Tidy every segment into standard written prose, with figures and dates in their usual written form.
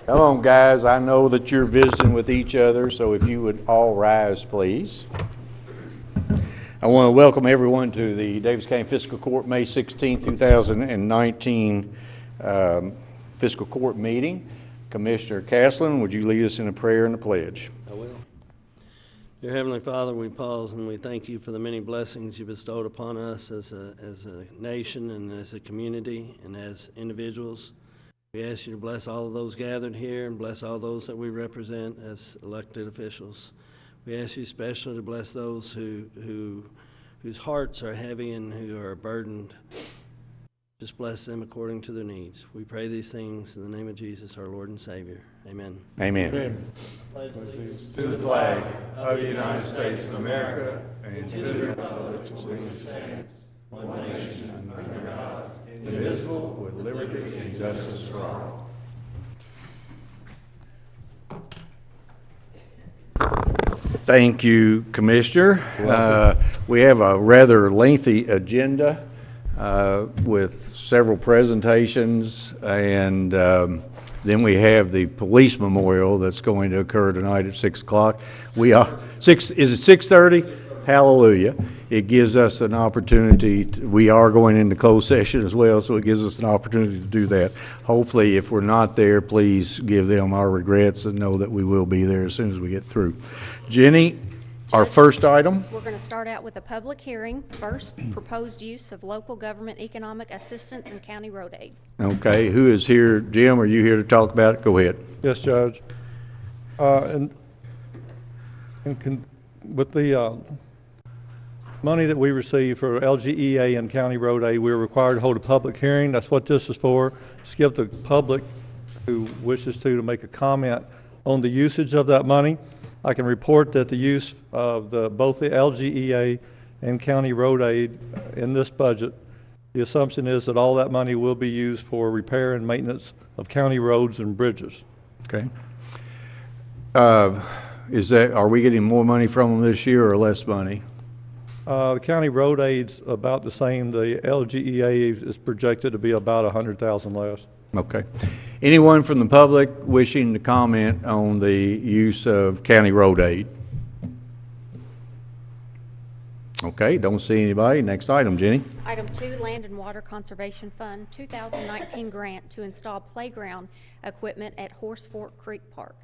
Come on, guys. I know that you're visiting with each other, so if you would all rise, please. I want to welcome everyone to the Daviess County Fiscal Court May 16, 2019 Fiscal Court meeting. Commissioner Castlen, would you lead us in a prayer and a pledge? I will. Dear Heavenly Father, we pause and we thank you for the many blessings you bestowed upon us as a nation and as a community and as individuals. We ask you to bless all of those gathered here and bless all those that we represent as elected officials. We ask you especially to bless those whose hearts are heavy and who are burdened. Just bless them according to their needs. We pray these things in the name of Jesus, our Lord and Savior. Amen. Amen. Amen. Allegiance to the flag of the United States of America and to the republic which stands, one nation under God, indivisible, with liberty and justice for all. Thank you, Commissioner. We have a rather lengthy agenda with several presentations, and then we have the police memorial that's going to occur tonight at 6 o'clock. Is it 6:30? Hallelujah. It gives us an opportunity. We are going into closed session as well, so it gives us an opportunity to do that. Hopefully, if we're not there, please give them our regrets and know that we will be there as soon as we get through. Jenny, our first item. We're going to start out with a public hearing. First, proposed use of local government economic assistance and county road aid. Okay, who is here? Jim, are you here to talk about it? Go ahead. Yes, Judge. With the money that we receive for LGEA and county road aid, we're required to hold a public hearing. That's what this is for. Just give the public who wishes to make a comment on the usage of that money. I can report that the use of both the LGEA and county road aid in this budget, the assumption is that all that money will be used for repair and maintenance of county roads and bridges. Okay. Are we getting more money from them this year or less money? The county road aid's about the same. The LGEA is projected to be about $100,000 less. Okay. Anyone from the public wishing to comment on the use of county road aid? Okay, don't see anybody. Next item, Jenny. Item 2, Land and Water Conservation Fund 2019 grant to install playground equipment at Horse Fork Creek Park.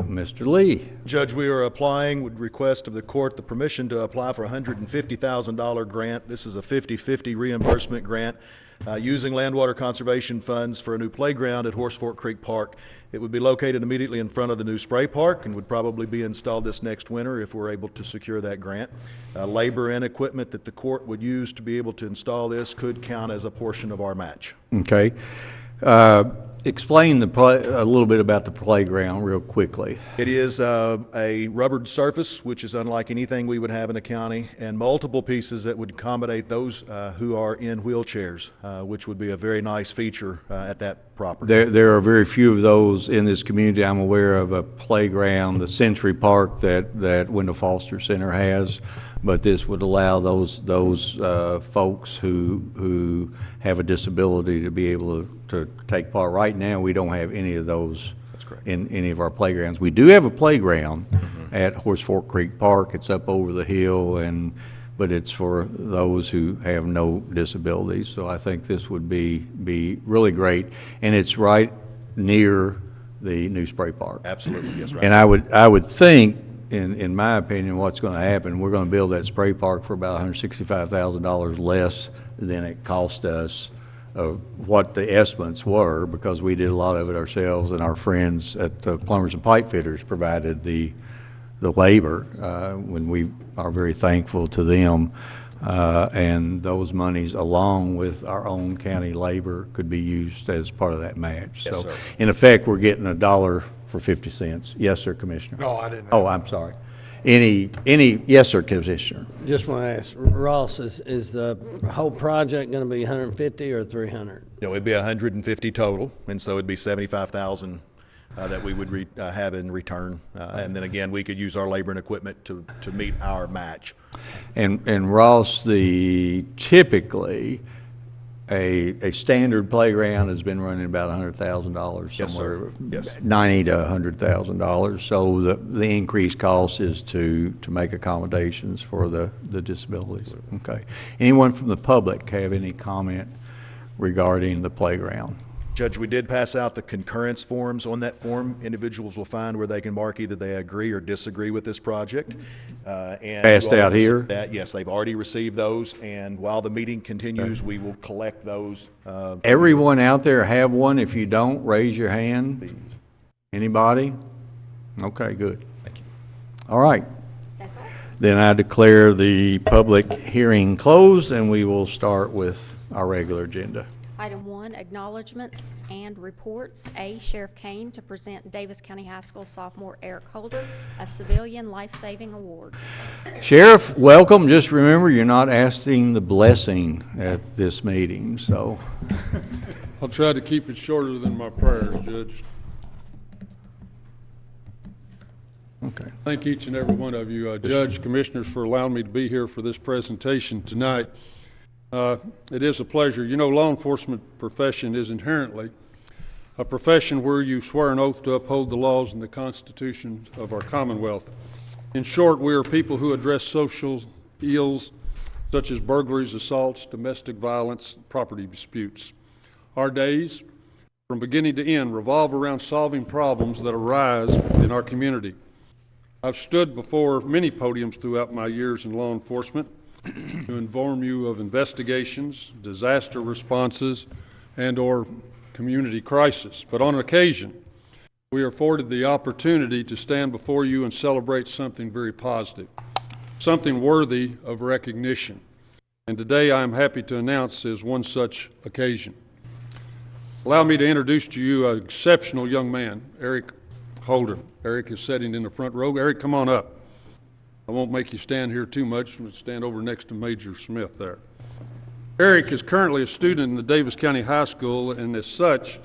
Mr. Lee. Judge, we are applying, with request of the court, the permission to apply for a $150,000 grant. This is a 50-50 reimbursement grant using land water conservation funds for a new playground at Horse Fork Creek Park. It would be located immediately in front of the new spray park and would probably be installed this next winter if we're able to secure that grant. Labor and equipment that the court would use to be able to install this could count as a portion of our match. Okay. Explain a little bit about the playground real quickly. It is a rubbered surface, which is unlike anything we would have in a county, and multiple pieces that would accommodate those who are in wheelchairs, which would be a very nice feature at that property. There are very few of those in this community. I'm aware of a playground, the Century Park, that Wendell Foster Center has, but this would allow those folks who have a disability to be able to take part. Right now, we don't have any of those. That's correct. In any of our playgrounds. We do have a playground at Horse Fork Creek Park. It's up over the hill, but it's for those who have no disabilities. So I think this would be really great, and it's right near the new spray park. Absolutely, yes, right. And I would think, in my opinion, what's going to happen, we're going to build that spray park for about $165,000 less than it cost us what the estimates were, because we did a lot of it ourselves, and our friends at the Plumbers and Pipe Fitters provided the labor, when we are very thankful to them, and those monies, along with our own county labor, could be used as part of that match. Yes, so sir. in effect, we're getting $1 for 50 cents. Yes, sir, Commissioner. No, I didn't know. Oh, I'm sorry. Yes, sir, Commissioner. Just want to ask, Ross, is the whole project going to be 150 or 300? It'd be 150 total, and so it'd be 75,000 that we would have in return, and then again, we could use our labor and equipment to meet our match. And Ross, typically, a standard playground has been running about $100,000 Yes, sir. somewhere. Yes. $90,000 to $100,000. So the increased cost is to make accommodations for the disabilities. Okay. Anyone from the public have any comment regarding the playground? Judge, we did pass out the concurrence forms. On that form, individuals will find where they can mark either they agree or disagree with this project. And Passed you all out here? received that. Yes, they've already received those, and while the meeting continues, we will collect those. Everyone out there have one? If you don't, raise your hand. Anybody? Okay, good. Thank you. All right. That's all. Then I declare the public hearing closed, and we will start with our regular agenda. Item 1, acknowledgements and reports. A, Sheriff Cain to present Daviess County High School sophomore Eric Holder a civilian life-saving award. Sheriff, welcome. Just remember, you're not asking the blessing at this meeting, so. I'll try to keep it shorter than my prayers, Judge. Okay. Thank each and every one of you, Judge, Commissioners, for allowing me to be here for this presentation tonight. It is a pleasure. You know, law enforcement profession is inherently a profession where you swear an oath to uphold the laws and the Constitution of our Commonwealth. In short, we are people who address social ills such as burglaries, assaults, domestic violence, property disputes. Our days, from beginning to end, revolve around solving problems that arise in our community. I've stood before many podiums throughout my years in law enforcement to inform you of investigations, disaster responses, and/or community crisis. But on occasion, we are afforded the opportunity to stand before you and celebrate something very positive, something worthy of recognition. And today I am happy to announce is one such occasion. Allow me to introduce to you an exceptional young man, Eric Holder. Eric is sitting in the front row. Eric, come on up. I won't make you stand here too much. I'm going to stand over next to Major Smith there. Eric is currently a student in the Daviess County High School, and as such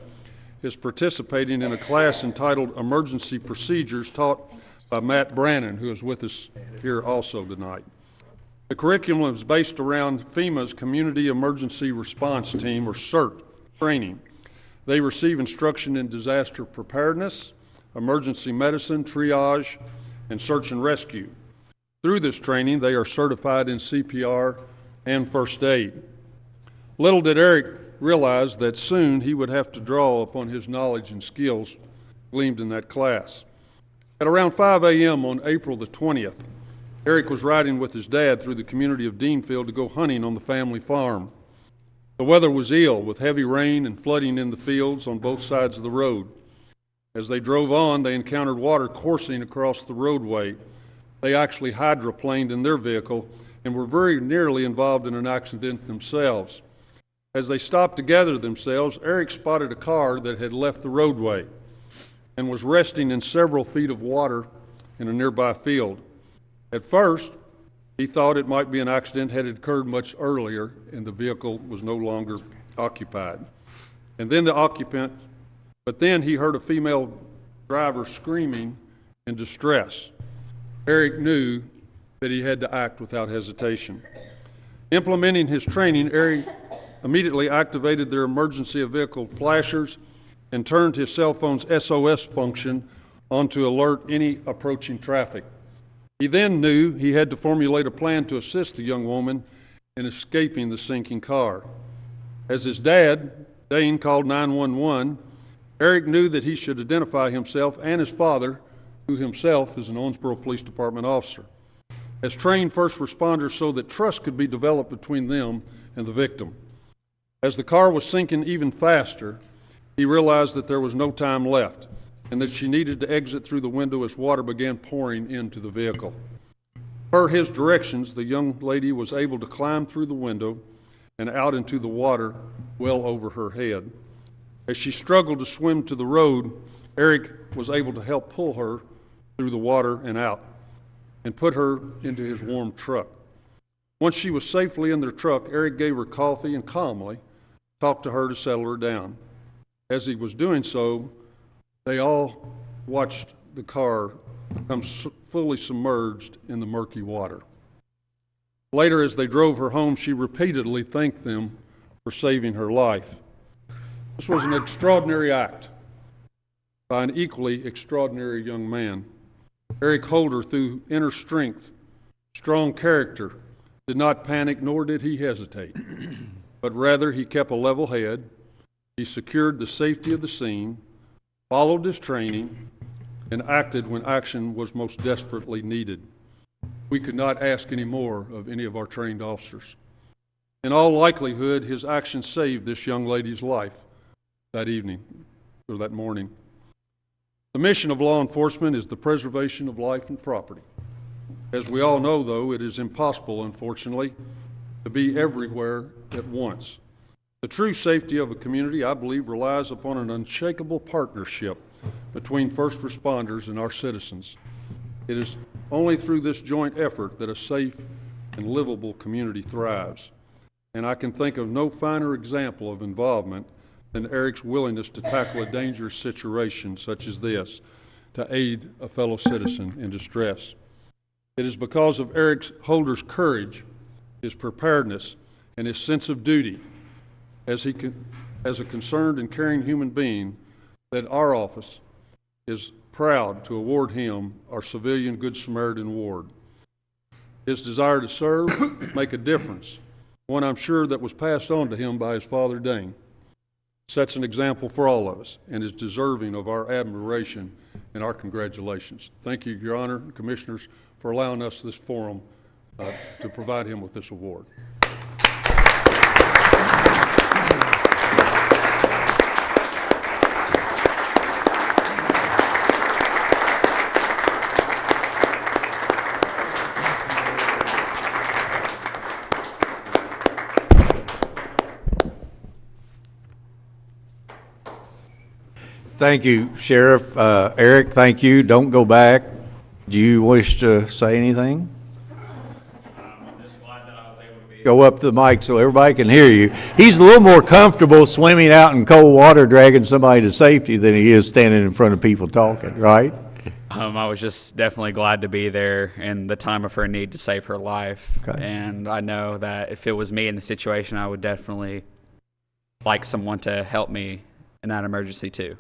is participating in a class entitled Emergency Procedures taught by Matt Brannon, who is with us here also tonight. The curriculum is based around FEMA's Community Emergency Response Team, or CERT, training. They receive instruction in disaster preparedness, emergency medicine, triage, and search and rescue. Through this training, they are certified in CPR and first aid. Little did Eric realize that soon he would have to draw upon his knowledge and skills gleaned in that class. At around 5 a.m. on April the 20th, Eric was riding with his dad through the community of Deanfield to go hunting on the family farm. The weather was ill, with heavy rain and flooding in the fields on both sides of the road. As they drove on, they encountered water coursing across the roadway. They actually hydroplaned in their vehicle and were very nearly involved in an accident themselves. As they stopped to gather themselves, Eric spotted a car that had left the roadway and was resting in several feet of water in a nearby field. At first, he thought it might be an accident had it occurred much earlier and the vehicle was no longer occupied. But then he heard a female driver screaming in distress. Eric knew that he had to act without hesitation. Implementing his training, Eric immediately activated their emergency vehicle flashers and turned his cell phone's SOS function on to alert any approaching traffic. He then knew he had to formulate a plan to assist the young woman in escaping the sinking car. As his dad, Dane, called 911, Eric knew that he should identify himself and his father, who himself is an Owensboro Police Department officer, as trained first responders so that trust could be developed between them and the victim. As the car was sinking even faster, he realized that there was no time left and that she needed to exit through the window as water began pouring into the vehicle. Per his directions, the young lady was able to climb through the window and out into the water well over her head. As she struggled to swim to the road, Eric was able to help pull her through the water and out and put her into his warm truck. Once she was safely in their truck, Eric gave her coffee and calmly talked to her to settle her down. As he was doing so, they all watched the car become fully submerged in the murky water. Later, as they drove her home, she repeatedly thanked them for saving her life. This was an extraordinary act by an equally extraordinary young man. Eric Holder, through inner strength, strong character, did not panic nor did he hesitate, but rather he kept a level head. He secured the safety of the scene, followed his training, and acted when action was most desperately needed. We could not ask any more of any of our trained officers. In all likelihood, his action saved this young lady's life that evening, or that morning. The mission of law enforcement is the preservation of life and property. As we all know, though, it is impossible, unfortunately, to be everywhere at once. The true safety of a community, I believe, relies upon an unshakable partnership between first responders and our citizens. It is only through this joint effort that a safe and livable community thrives. And I can think of no finer example of involvement than Eric's willingness to tackle a dangerous situation such as this, to aid a fellow citizen in distress. It is because of Eric Holder's courage, his preparedness, and his sense of duty as a concerned and caring human being that our office is proud to award him our Civilian Good Samaritan Award. His desire to serve, make a difference, one I'm sure that was passed on to him by his father, Dane, sets an example for all of us and is deserving of our admiration and our congratulations. Thank you, Your Honor and Commissioners, for allowing us this forum to provide him with this award. Thank you, Sheriff. Eric, thank you. Don't go back. Do you wish to say anything? I'm just glad that I was able to be. Go up to the mic so everybody can hear you. He's a little more comfortable swimming out in cold water, dragging somebody to safety than he is standing in front of people talking, right? I was just definitely glad to be there in the time of her need to save her life. Okay. And I know that if it was me in the situation, I would definitely like someone to help me in that emergency too.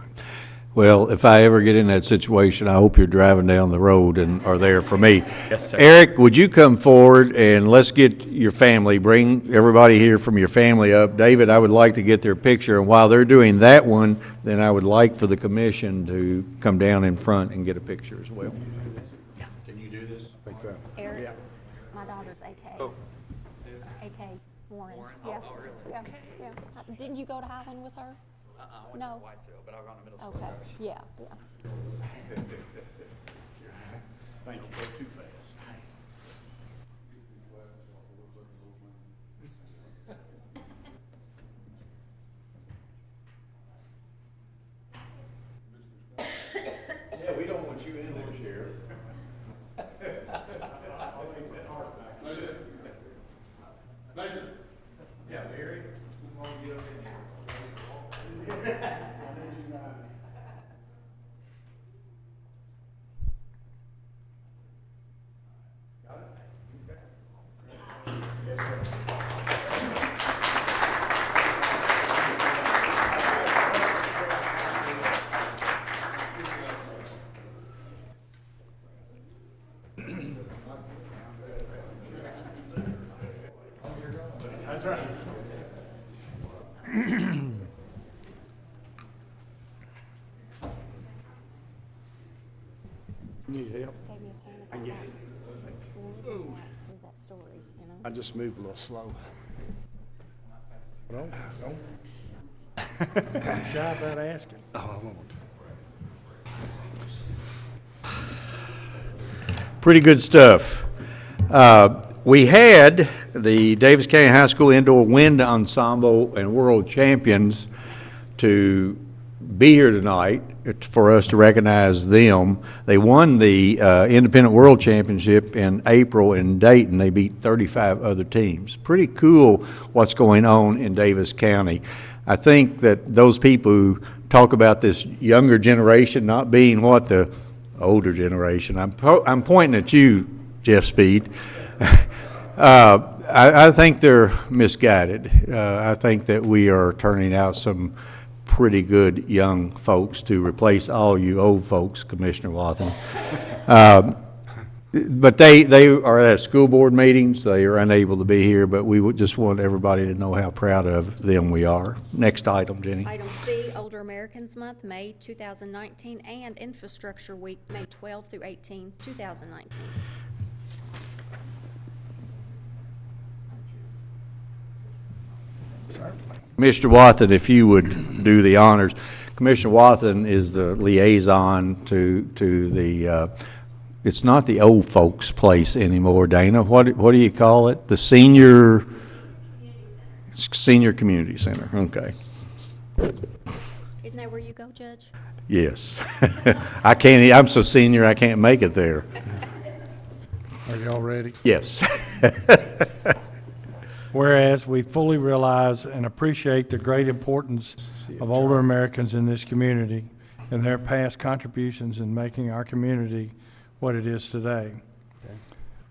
Well, if I ever get in that situation, I hope you're driving down the road and are there for me. Yes, sir. Eric, would you come forward and let's get your family, bring everybody here from your family up. David, I would like to get their picture, and while they're doing that one, then I would like for the commission to come down in front and get a picture as well. Can you do this? I think so. Eric, my daughter's AK. AK Warren. Yeah. Yeah. Yeah. Didn't you go to Highland with her? I went No. to Whitesville, but I was on the middle school. Okay. Yeah. Yeah. Thank you. Go too fast. Yeah, we don't want you in there, Sheriff. Yeah, Mary, you want to get up in here? That's right. Need help? Gave me a panic attack. Read that story, you know? I just moved a little slow. Don't be shy about asking. Oh, I won't. Pretty good stuff. We had the Daviess County High School Indoor Wind Ensemble and World Champions to be here tonight for us to recognize them. They won the Independent World Championship in April in Dayton. They beat 35 other teams. Pretty cool what's going on in Daviess County. I think that those people who talk about this younger generation not being what the older generation, I'm pointing at you, Jeff Speed. I think they're misguided. I think that we are turning out some pretty good young folks to replace all you old folks, Commissioner Wathen. But they are at school board meetings. They are unable to be here, but we would just want everybody to know how proud of them we are. Next item, Jenny. Item C, Older Americans Month, May 2019, and Infrastructure Week, May 12 through 18, 2019. Commissioner Wathen, if you would do the honors. Commissioner Wathen is the liaison to the, it's not the old folks place anymore, Dana. What do you call it? The senior community center. Okay. Isn't that where you go, Judge? Yes. I'm so senior I can't make it there. Are y'all ready? Yes. Whereas we fully realize and appreciate the great importance of older Americans in this community and their past contributions in making our community what it is today.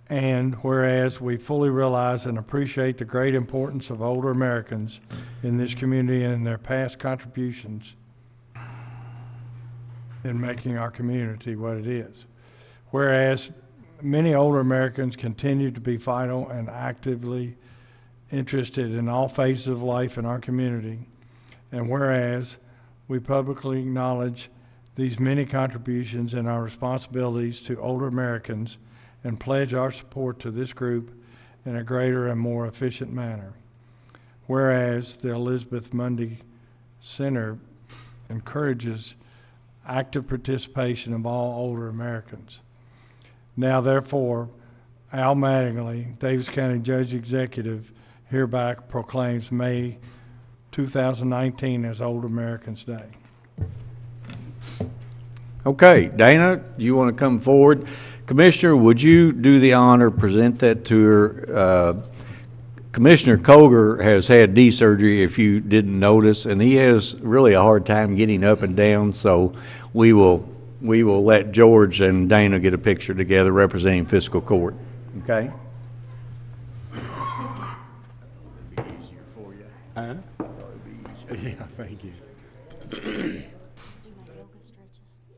And whereas we fully realize and appreciate the great importance of older Americans in this community and their past contributions in making our community what it is. Whereas many older Americans continue to be vital and actively interested in all phases of life in our community. And whereas we publicly acknowledge these many contributions and our responsibilities to older Americans and pledge our support to this group in a greater and more efficient manner. Whereas the Elizabeth Mundy Center encourages active participation of all older Americans. Now therefore, Al Mattingly, Daviess County Judge Executive, hereby proclaims May 2019 as Older Americans Day. Okay, Dana, you want to come forward? Commissioner, would you do the honor, present that to her? Commissioner Koger has had knee surgery, if you didn't notice, and he has really a hard time getting up and down, so we will let George and Dana get a picture together representing Fiscal Court, okay? Huh? Yeah, thank you.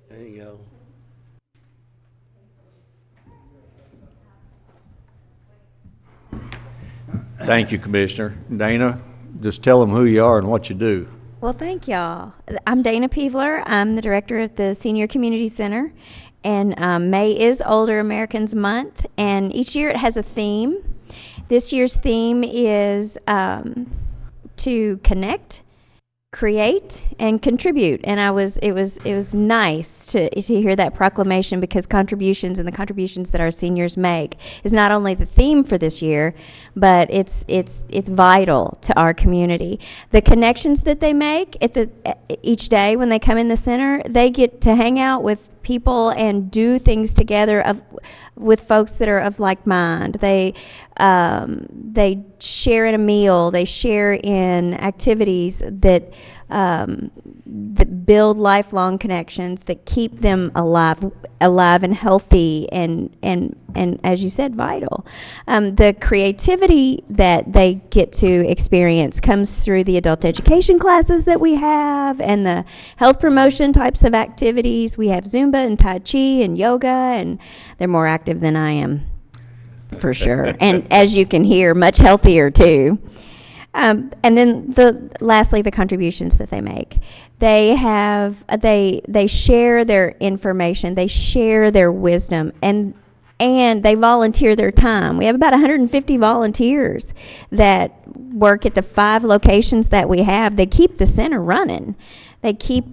There you go. Thank you, Commissioner. Dana, just tell them who you are and what you do. Well, thank y'all. I'm Dana Peevler. I'm the director of the Senior Community Center, and May is Older Americans Month, and each year it has a theme. This year's theme is to connect, create, and contribute. And it was nice to hear that proclamation, because contributions and the contributions that our seniors make is not only the theme for this year, but it's vital to our community. The connections that they make each day when they come in the center, they get to hang out with people and do things together with folks that are of like mind. They share in a meal. They share in activities that build lifelong connections, that keep them alive and healthy, and as you said, vital. The creativity that they get to experience comes through the adult education classes that we have and the health promotion types of activities. We have Zumba and Tai Chi and yoga, and they're more active than I am, for sure. And as you can hear, much healthier too. And then lastly, the contributions that they make. They share their information, they share their wisdom, and they volunteer their time. We have about 150 volunteers that work at the 5 locations that we have. They keep the center running. They keep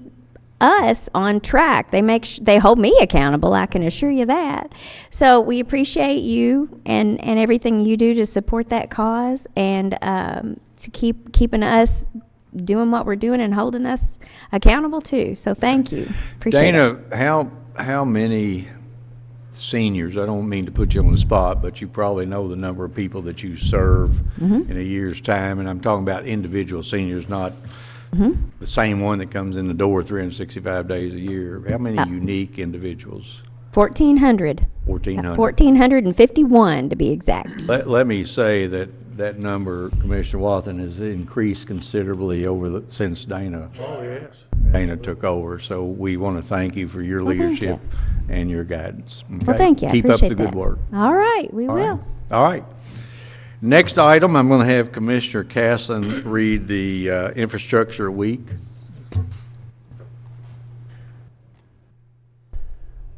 us on track. They hold me accountable, I can assure you that. So we appreciate you and everything you do to support that cause, and to keeping us doing what we're doing and holding us accountable too. So thank you. Appreciate it. Dana, how many seniors, I don't mean to put you on the spot, but you probably know the number of people that you serve in a year's time, and I'm talking about individual seniors, not the same one that comes in the door 365 days a year. How many unique individuals? 1,400. 1,400. 1,451 to be exact. Let me say that that number, Commissioner Watson, has increased considerably since Dana took over. So we want to thank you for your Well, thank leadership and your guidance. Well, Okay? thank you. I Keep up the appreciate good that. work. All right, we All right. will. All right. Next item, I'm going to have Commissioner Castlen read the Infrastructure Week.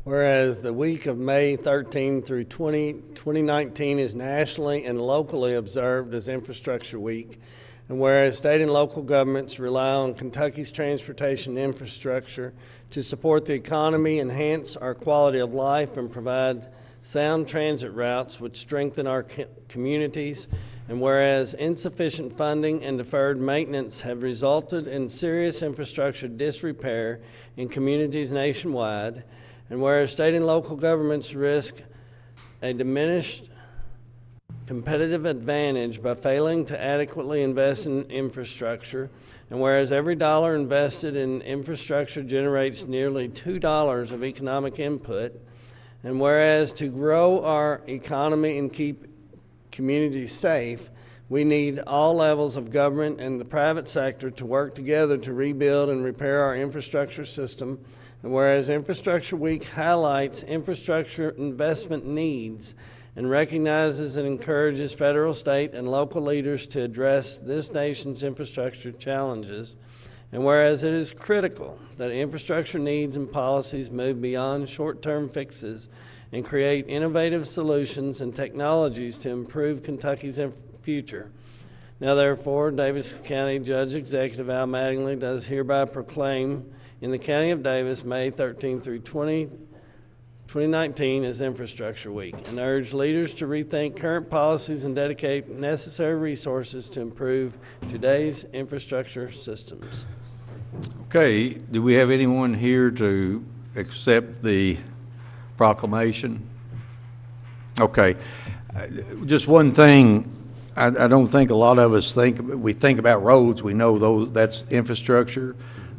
Whereas the week of May 13 through 2019 is nationally and locally observed as Infrastructure Week, and whereas state and local governments rely on Kentucky's transportation infrastructure to support the economy, enhance our quality of life, and provide sound transit routes which strengthen our communities, and whereas insufficient funding and deferred maintenance have resulted in serious infrastructure disrepair in communities nationwide, and whereas state and local governments risk a diminished competitive advantage by failing to adequately invest in infrastructure, and whereas every dollar invested in infrastructure generates nearly $2 of economic input, and whereas to grow our economy and keep communities safe, we need all levels of government and the private sector to work together to rebuild and repair our infrastructure system. And whereas Infrastructure Week highlights infrastructure investment needs and recognizes and encourages federal, state, and local leaders to address this nation's infrastructure challenges, and whereas it is critical that infrastructure needs and policies move beyond short-term fixes and create innovative solutions and technologies to improve Kentucky's future. Now therefore, Daviess County Judge Executive Al Mattingly does hereby proclaim in the County of Daviess, May 13 through 2019 as Infrastructure Week, and urge leaders to rethink current policies and dedicate necessary resources to improve today's infrastructure systems. Okay, do we have anyone here to accept the proclamation? Okay, just one thing. I don't think a lot of us think about roads. We know that's infrastructure.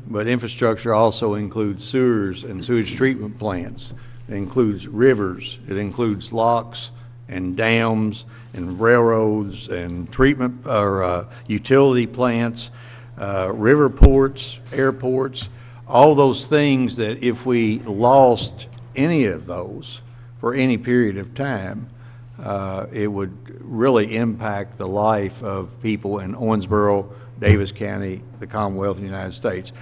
But infrastructure also includes sewers and sewage treatment plants. It includes rivers. It includes locks and dams and railroads and treatment or utility plants, river ports, airports, all those things that if we lost any of those for any period of time, it would really impact the life of people in Owensboro, Daviess County, the Commonwealth of the United States.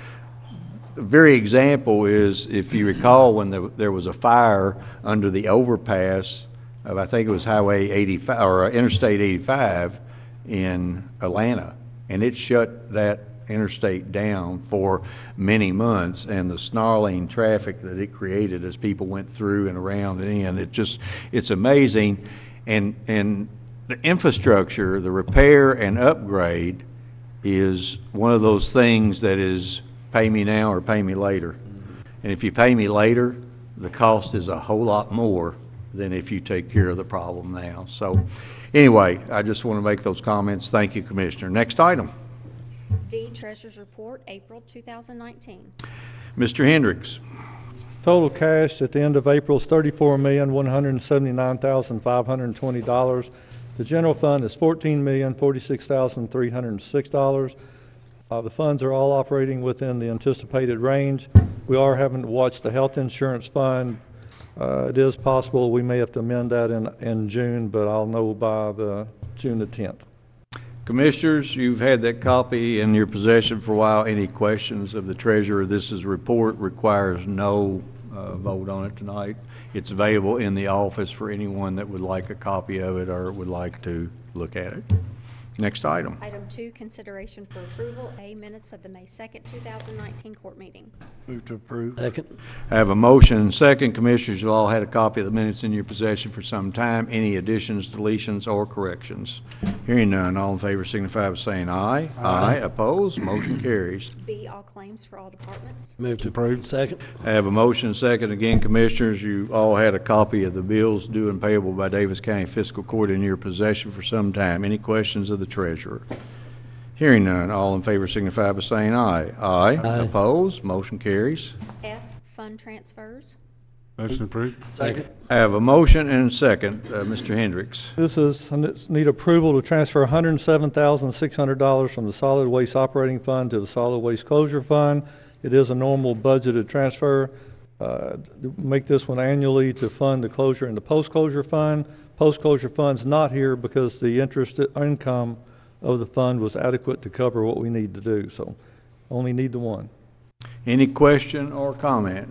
The very example is, if you recall, when there was a fire under the overpass of, I think it was Highway 85 or Interstate 85 in Atlanta, and it shut that interstate down for many months, and the snarling traffic that it created as people went through and around and in, it's amazing. And the infrastructure, the repair and upgrade is one of those things that is pay me now or pay me later. And if you pay me later, the cost is a whole lot more than if you take care of the problem now. So anyway, I just want to make those comments. Thank you, Commissioner. Next item. D, Treasurer's Report, April 2019. Mr. Hendricks. Total cash at the end of April is $34,179,520. The general fund is $14,046,306. The funds are all operating within the anticipated range. We are having to watch the health insurance fund. It is possible we may have to amend that in June, but I'll know by June the 10th. Commissioners, you've had that copy in your possession for a while. Any questions of the treasurer? This report requires no vote on it tonight. It's available in the office for anyone that would like a copy of it or would like to look at it. Next item. Item 2, consideration for approval, A, minutes of the May 2nd, 2019 court meeting. Move to approve. Second. I have a motion and second. Commissioners, you've all had a copy of the minutes in your possession for some time. Any additions, deletions, or corrections? Hearing none, all in favor signify by saying aye. Aye. Opposed? Motion carries. B, all claims for all departments. Move to approve. Second. I have a motion and second. Again, Commissioners, you all had a copy of the bills due and payable by Daviess County Fiscal Court in your possession for some time. Any questions of the treasurer? Hearing none, all in favor signify by saying aye. Aye. Aye. Opposed? Motion carries. F, fund transfers. Motion approved. Second. I have a motion and a second. Mr. Hendricks. This is, need approval to transfer $107,600 from the solid waste operating fund to the solid waste closure fund. It is a normal budgeted transfer. Make this one annually to fund the closure and the post-closure fund. Post-closure fund's not here because the interest income of the fund was adequate to cover what we need to do, so only need the one. Any question or comment?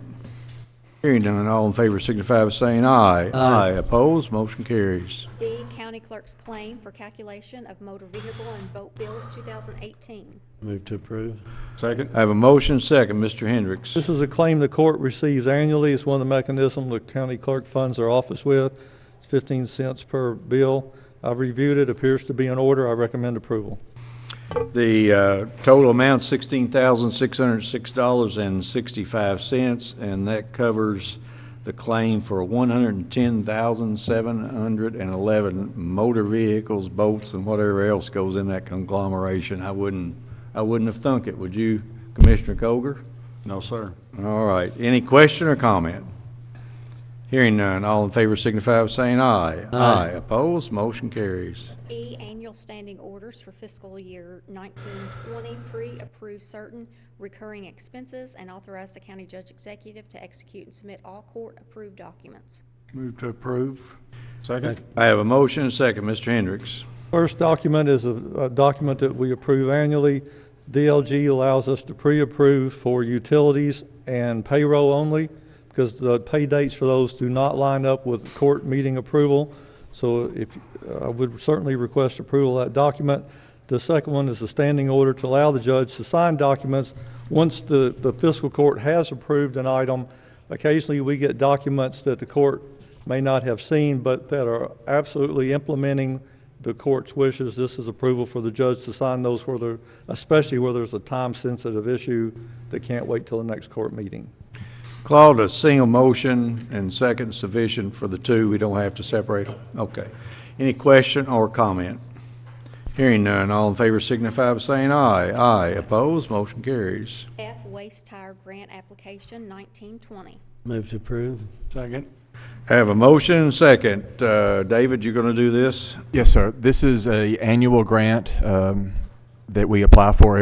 Hearing none, all in favor signify by saying aye. Aye. Opposed, motion carries. D, County Clerk's claim for calculation of motor vehicle and boat bills 2018. Move to approve. Second. I have a motion second. Mr. Hendricks. This is a claim the court receives annually. It's one of the mechanisms the county clerk funds their office with. It's 15 cents per bill. I've reviewed it, appears to be in order. I recommend approval. The total amount $16,606.65, and that covers the claim for 110,711 motor vehicles, boats, and whatever else goes in that conglomeration. I wouldn't have thunk it. Would you, Commissioner Colger? No, sir. All right. Any question or comment? Hearing none, all in favor signify by saying aye. Aye. Opposed, motion carries. E, annual standing orders for fiscal year 1920, pre-approve certain recurring expenses and authorize the county judge executive to execute and submit all court-approved documents. Move to approve. Second. I have a motion and a second. Mr. Hendricks. First document is a document that we approve annually. DLG allows us to pre-approve for utilities and payroll only because the pay dates for those do not line up with court meeting approval. So I would certainly request approval of that document. The second one is a standing order to allow the judge to sign documents once the fiscal court has approved an item. Occasionally we get documents that the court may not have seen, but that are absolutely implementing the court's wishes. This is approval for the judge to sign those, especially where there's a time-sensitive issue that can't wait till the next court meeting. Claude, a single motion and second sufficient for the two. We don't have to separate them. Okay. Any question or comment? Hearing none, all in favor signify by saying aye. Aye. Opposed, motion carries. F, waste tire grant application 1920. Move to approve. Second. I have a motion and second. David, you going to do this? Yes, sir. This is a annual grant that we apply for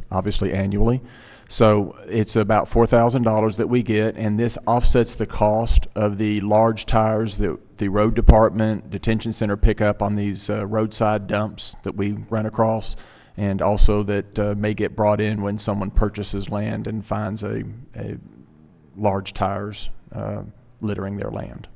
obviously annually. So it's about $4,000 that we get, and this offsets the cost of the large tires that the road department, detention center pick up on these roadside dumps that we run across, and also that may get brought in when someone purchases land and finds a large tires littering their land.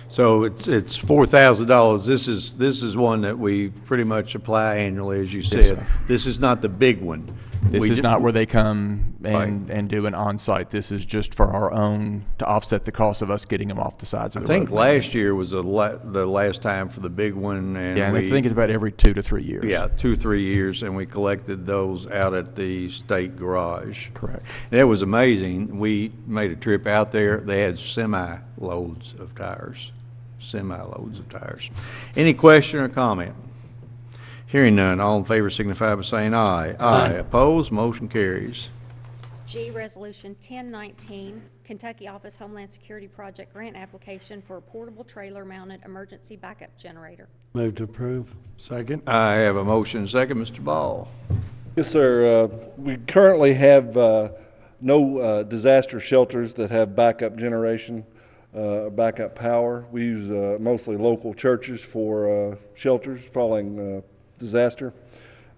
So it's $4,000. This is one that we pretty much apply annually, as you said. Yes, sir. This is not the big one. This is not where they come Right. and do an on-site. This is just for our own, to offset the cost of us getting them off the sides of I the road. think last year was the last time for the big one, and Yeah, and I think it's about every 2 to 3 years. yeah, 2-3 years, and we collected those out at the state garage. Correct. And it was amazing. We made a trip out there. They had semi-loads of tires. Any question or comment? Hearing none, all in favor signify by saying aye. Aye. Opposed, motion carries. G, Resolution 1019, Kentucky Office Homeland Security Project Grant Application for a portable trailer-mounted emergency backup generator. Move to approve. Second. I have a motion second. Mr. Ball. Yes, sir. We currently have no disaster shelters that have backup generation, backup power. We use mostly local churches for shelters following disaster.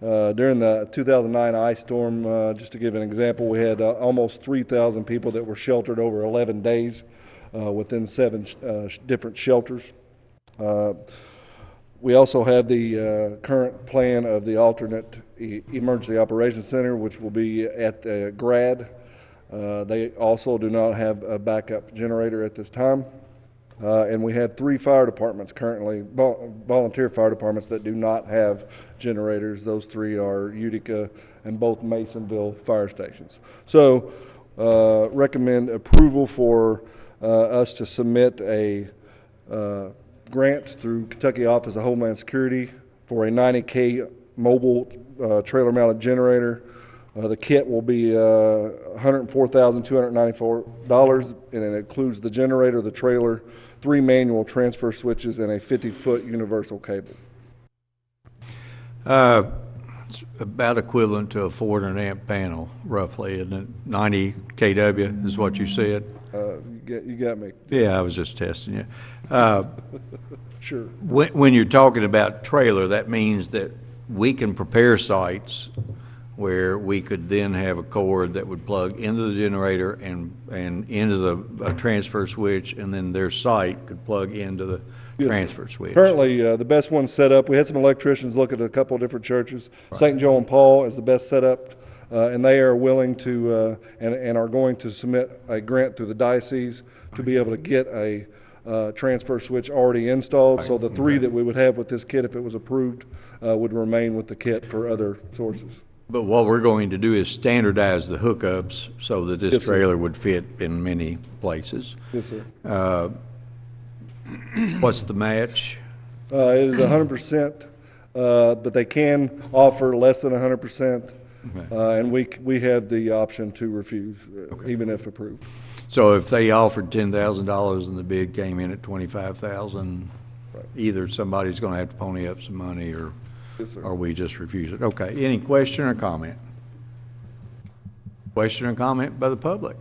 During the 2009 ice storm, just to give an example, we had almost 3,000 people that were sheltered over 11 days within 7 different shelters. We also have the current plan of the alternate emergency operations center, which will be at the GRAD. They also do not have a backup generator at this time. And we have 3 fire departments currently, volunteer fire departments that do not have generators. Those 3 are Utica and both Masonville fire stations. So recommend approval for us to submit a grant through Kentucky Office of Homeland Security for a $90K mobile trailer mounted generator The kit will be $104,294, and it includes the generator, the trailer, 3 manual transfer switches, and a 50-foot universal cable. It's about equivalent to a 400 amp panel, roughly, isn't it? 90 kW is what you said? You got me. Yeah, I was just testing you. Sure. When you're talking about trailer, that means that we can prepare sites where we could then have a cord that would plug into the generator and into the transfer switch, and then their site could plug into the Yes, transfer switch. Currently, the best one set up, we had some electricians look at a couple of different churches. St. Joe and Paul is the best set up, and they are willing to, and are going to submit a grant through the diocese to be able to get a transfer switch already installed. So the 3 that we would have with this kit, if it was approved, would remain with the kit for other sources. But what we're going to do is standardize the hookups so that this Yes, sir. trailer would fit in many places. Yes, sir. What's the match? It is 100%, but they can offer less than 100%, and we have the option to refuse, even if approved. So if they offered $10,000 and the bid came in at $25,000, either somebody's going to have to pony up some money, or Yes, sir. we just refuse it. Okay. Any question or comment? Question or comment by the public?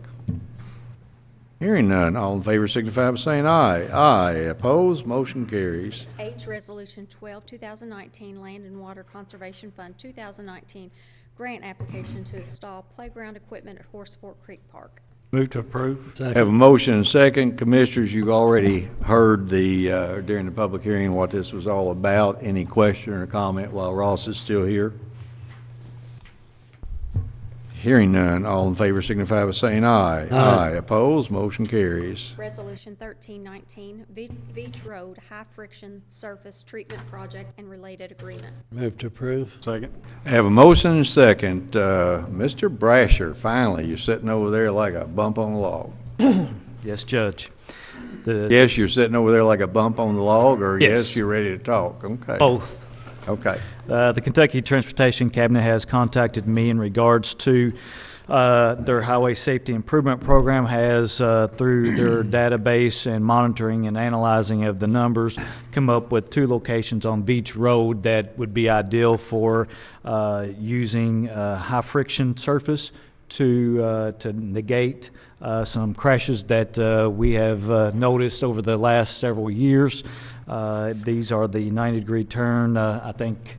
Hearing none, all in favor signify by saying aye. Aye. Opposed? Motion carries. H, Resolution 12, 2019, Land and Water Conservation Fund 2019 grant application to install playground equipment at Horse Fork Creek Park. Move to approve. Have a motion and second. Commissioners, you've already heard during the public hearing what this was all about. Any question or comment while Ross is still here? Hearing none, all in favor signify by saying aye. Aye. Opposed? Motion carries. Resolution 1319, Beach Road High Friction Surface Treatment Project and related agreement. Move to approve. Second. Have a motion and second. Mr. Brasher, finally, you're sitting over there like a bump on a log. Yes, Judge. Yes, you're sitting over there like a bump on the log, or Yes. yes, you're ready to talk? Okay. Both. Okay. The Kentucky Transportation Cabinet has contacted me in regards to their Highway Safety Improvement Program has, through their database and monitoring and analyzing of the numbers, come up with 2 locations on Beach Road that would be ideal for using high friction surface to negate some crashes that we have noticed over the last several years. These are the 90-degree turn. I think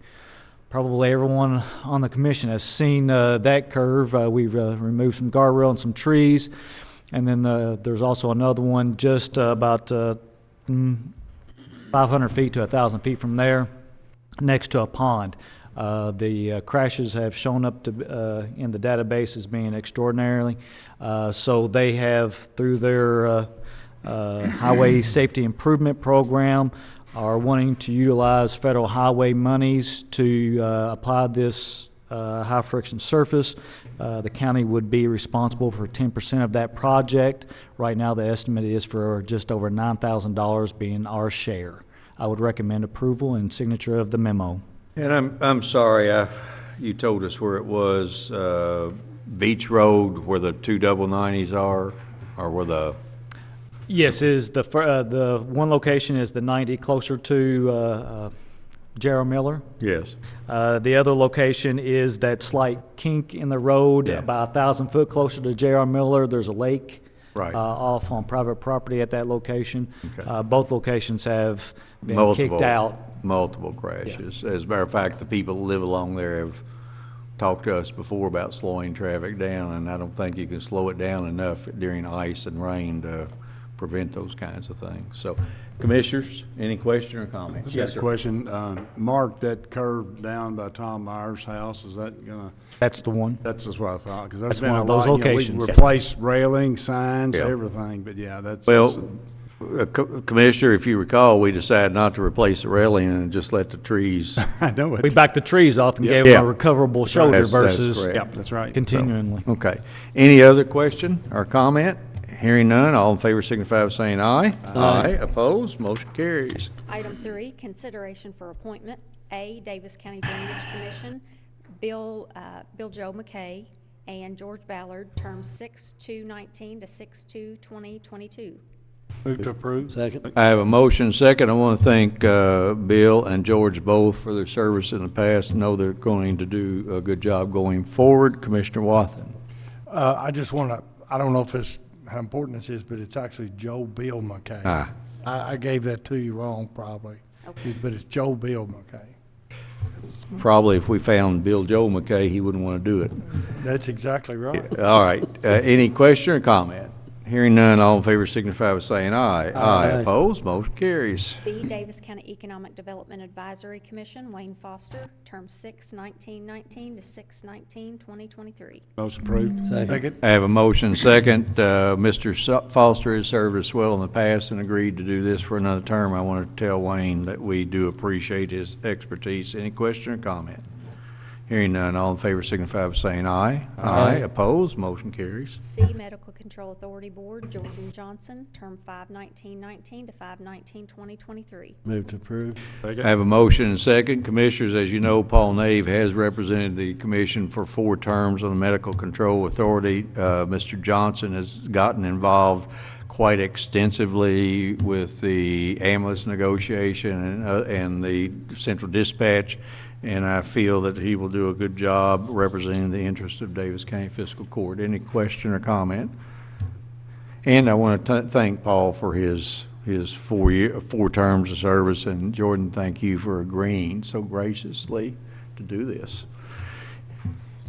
probably everyone on the commission has seen that curve. We've removed some guardrail and some trees. And then there's also another one just about 500 feet to 1,000 feet from there, next to a pond. The crashes have shown up to in the database as being extraordinarily. So they have, through their Highway Safety Improvement Program, are wanting to utilize federal highway monies to apply this high friction surface. The county would be responsible for 10% of that project. Right now, the estimate is for just over $9,000 being our share. I would recommend approval and signature of the memo. And I'm sorry, you told us where it was, Beach Road, where the 2 double 90s are, or where the... Yes, is the one location is the 90 closer to Gerald Miller. Yes. The other location is that slight kink in the road, Yeah. about 1,000 foot closer to Gerald Miller. There's a lake Right. off on private property at that location. Okay. Both locations have been Multiple- kicked out. Multiple crashes. As a matter of fact, the people who live along there have talked to us before about slowing traffic down, and I don't think you can slow it down enough during ice and rain to prevent those kinds of things. So, Commissioners, any question or comment? Yes, sir. Question, Mark, that curve down by Tom Myers' house, is that gonna? That's the one. That's just what I thought, because That's that's been one a of those lot, you know, locations. we replaced railing, signs, Yeah. everything, but yeah, that's. Well, Commissioner, if you recall, we decided not to replace the railing and just let the trees. I know it. We backed the trees off and Yeah. gave them Yeah. a recoverable shoulder That's versus correct. Yep, that's right. continually. Okay. Any other question or comment? Hearing none, all in favor signify by saying aye. Aye. Opposed? Motion carries. Item 3, consideration for appointment. A, Daviess County Drainage Commission. Bill Joe McKay and George Ballard, terms 6/2/19 to 6/2/2022. Move to approve. Second. I have a motion second. I want to thank Bill and George both for their service in the past. Know they're going to do a good job going forward. Commissioner Wathen. I just want to, I don't know if it's how important this is, but it's actually Joe Bill McKay. Ah. I gave that to you wrong, probably. Okay. But it's Joe Bill McKay. Probably if we found Bill Joe McKay, he wouldn't want to do it. That's exactly right. All right. Any question or comment? Hearing none, all in favor signify by saying aye. Aye. Opposed? Motion carries. B, Davis County Economic Development Advisory Commission, Wayne Foster, term 6/19/19 to 6/19/2023. Motion approved. Second. I have a motion second. Mr. Foster has served us well in the past and agreed to do this for another term. I want to tell Wayne that we do appreciate his expertise. Any question or comment? Hearing none, all in favor signify by saying aye. Aye. Opposed? Motion carries. C, Medical Control Authority Board, Jordan Johnson, term 5/19/19 to 5/19/2023. Move to approve. I have a motion and second. Commissioners, as you know, Paul Nave has represented the commission for 4 terms on the Medical Control Authority. Mr. Johnson has gotten involved quite extensively with the ambulance negotiation and the central dispatch, and I feel that he will do a good job representing the interests of Davis County Fiscal Court. Any question or comment? And I want to thank Paul for his 4 terms of service, and Jordan, thank you for agreeing so graciously to do this.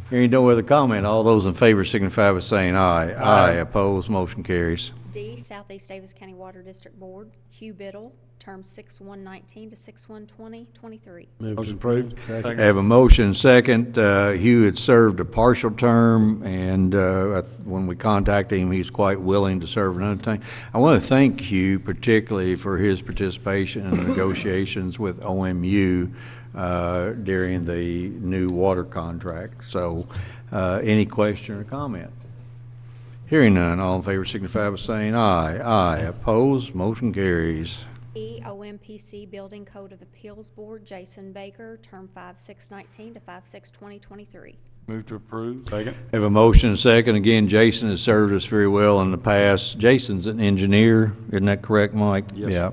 Hearing no other comment, all those in favor signify by saying aye. Aye. Opposed? Motion carries. D, Southeast Davis County Water District Board, Hugh Biddle, term 6/1/19 to 6/1/2023. Motion approved. I have a motion second. Hugh had served a partial term, and when we contacted him, he's quite willing to serve another time. I want to thank Hugh particularly for his participation in the negotiations with OMU during the new water contract. So any question or comment? Hearing none, all in favor signify by saying aye. Aye. Opposed? Motion carries. E, OMPC Building Code of Appeals Board, Jason Baker, term 5/6/19 to 5/6/2023. Move to approve. Second. Have a motion and second. Again, Jason has served us very well in the past. Jason's an engineer, isn't that correct, Mike? Yes. Yeah.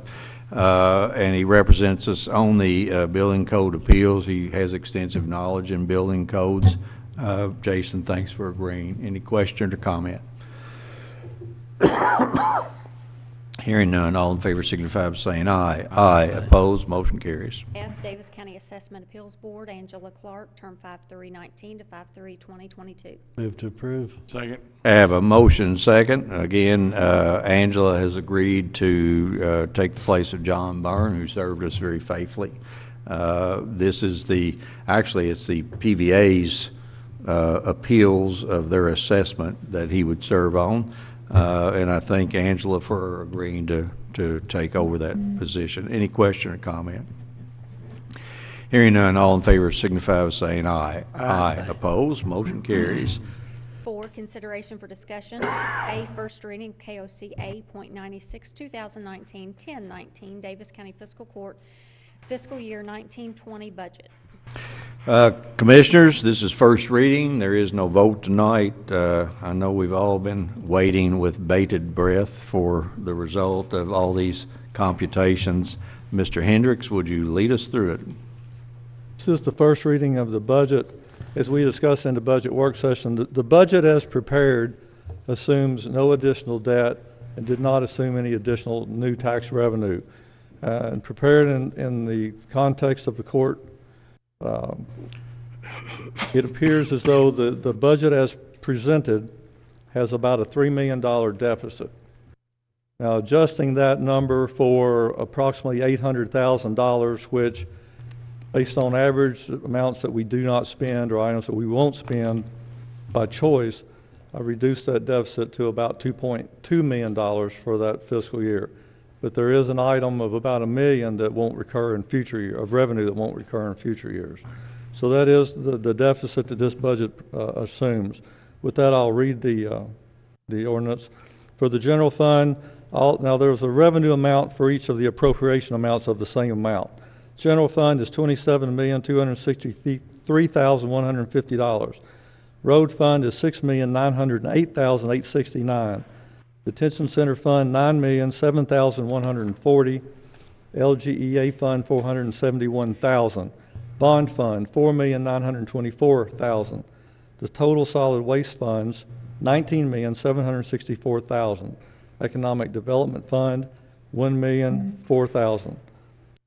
And he represents us on the building code appeals. He has extensive knowledge in building codes. Jason, thanks for agreeing. Any question or comment? Hearing none, all in favor signify by saying aye. Aye. Opposed? Motion carries. F, Davis County Assessment Appeals Board, Angela Clark, term 5/3/19 to 5/3/2022. Move to approve. Second. I have a motion second. Again, Angela has agreed to take the place of John Byrne, who served us very faithfully. This is it's the PVA's appeals of their assessment that he would serve on. And I thank Angela for agreeing to take over that position. Any question or comment? Hearing none, all in favor signify by saying aye. Aye. Opposed? Motion carries. 4, consideration for discussion. A, first reading of KOC A.96, 2019, 1019, Davis County Fiscal Court, fiscal year 1920 budget. Commissioners, this is first reading. There is no vote tonight. I know we've all been waiting with bated breath for the result of all these computations. Mr. Hendricks, would you lead us through it? This is the first reading of the budget. As we discussed in the budget work session, the budget as prepared assumes no additional debt and did not assume any additional new tax revenue. And prepared in the context of the court, it appears as though the budget as presented has about a $3 million deficit. Now, adjusting that number for approximately $800,000, which, based on average amounts that we do not spend or items that we won't spend by choice, I reduced that deficit to about $2.2 million for that fiscal year. But there is an item of about $1 million that won't recur in future years, of revenue that won't recur in future years. So that is the deficit that this budget assumes. With that, I'll read the ordinance. For the general fund, now there's a revenue amount for each of the appropriation amounts of the same amount. General fund is $27,263,000. $3,150. Road fund is $6,908,869. Detention center fund, $9,007,140. LGEA fund, $471,000. Bond fund, $4,924,000. The total solid waste funds, $19,764,000. Economic development fund, $1,004,000.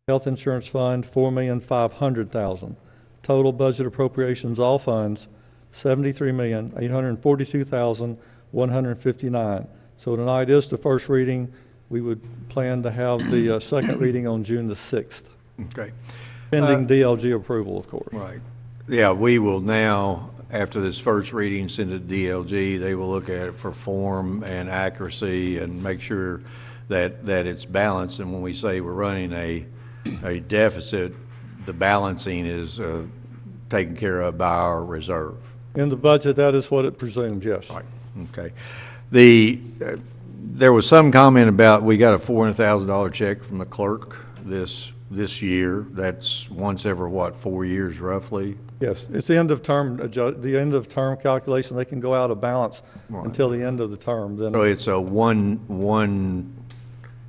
Health insurance fund, $4,500,000. Total budget appropriations, all funds, $73,842,159. So tonight is the first reading. We would plan to have the second reading on June the 6th. Okay. Pending DLG approval, of course. Right. Yeah, we will now, after this first reading, send it to DLG. They will look at it for form and accuracy and make sure that it's balanced. And when we say we're running a deficit, the balancing is taken care of by our reserve. In the budget, that is what it presumes, yes. Right. Okay. There was some comment about we got a $400,000 check from the clerk this year. That's once every, 4 years roughly? Yes, it's the end of term calculation. They can go out of balance until the end of the term. Then so it's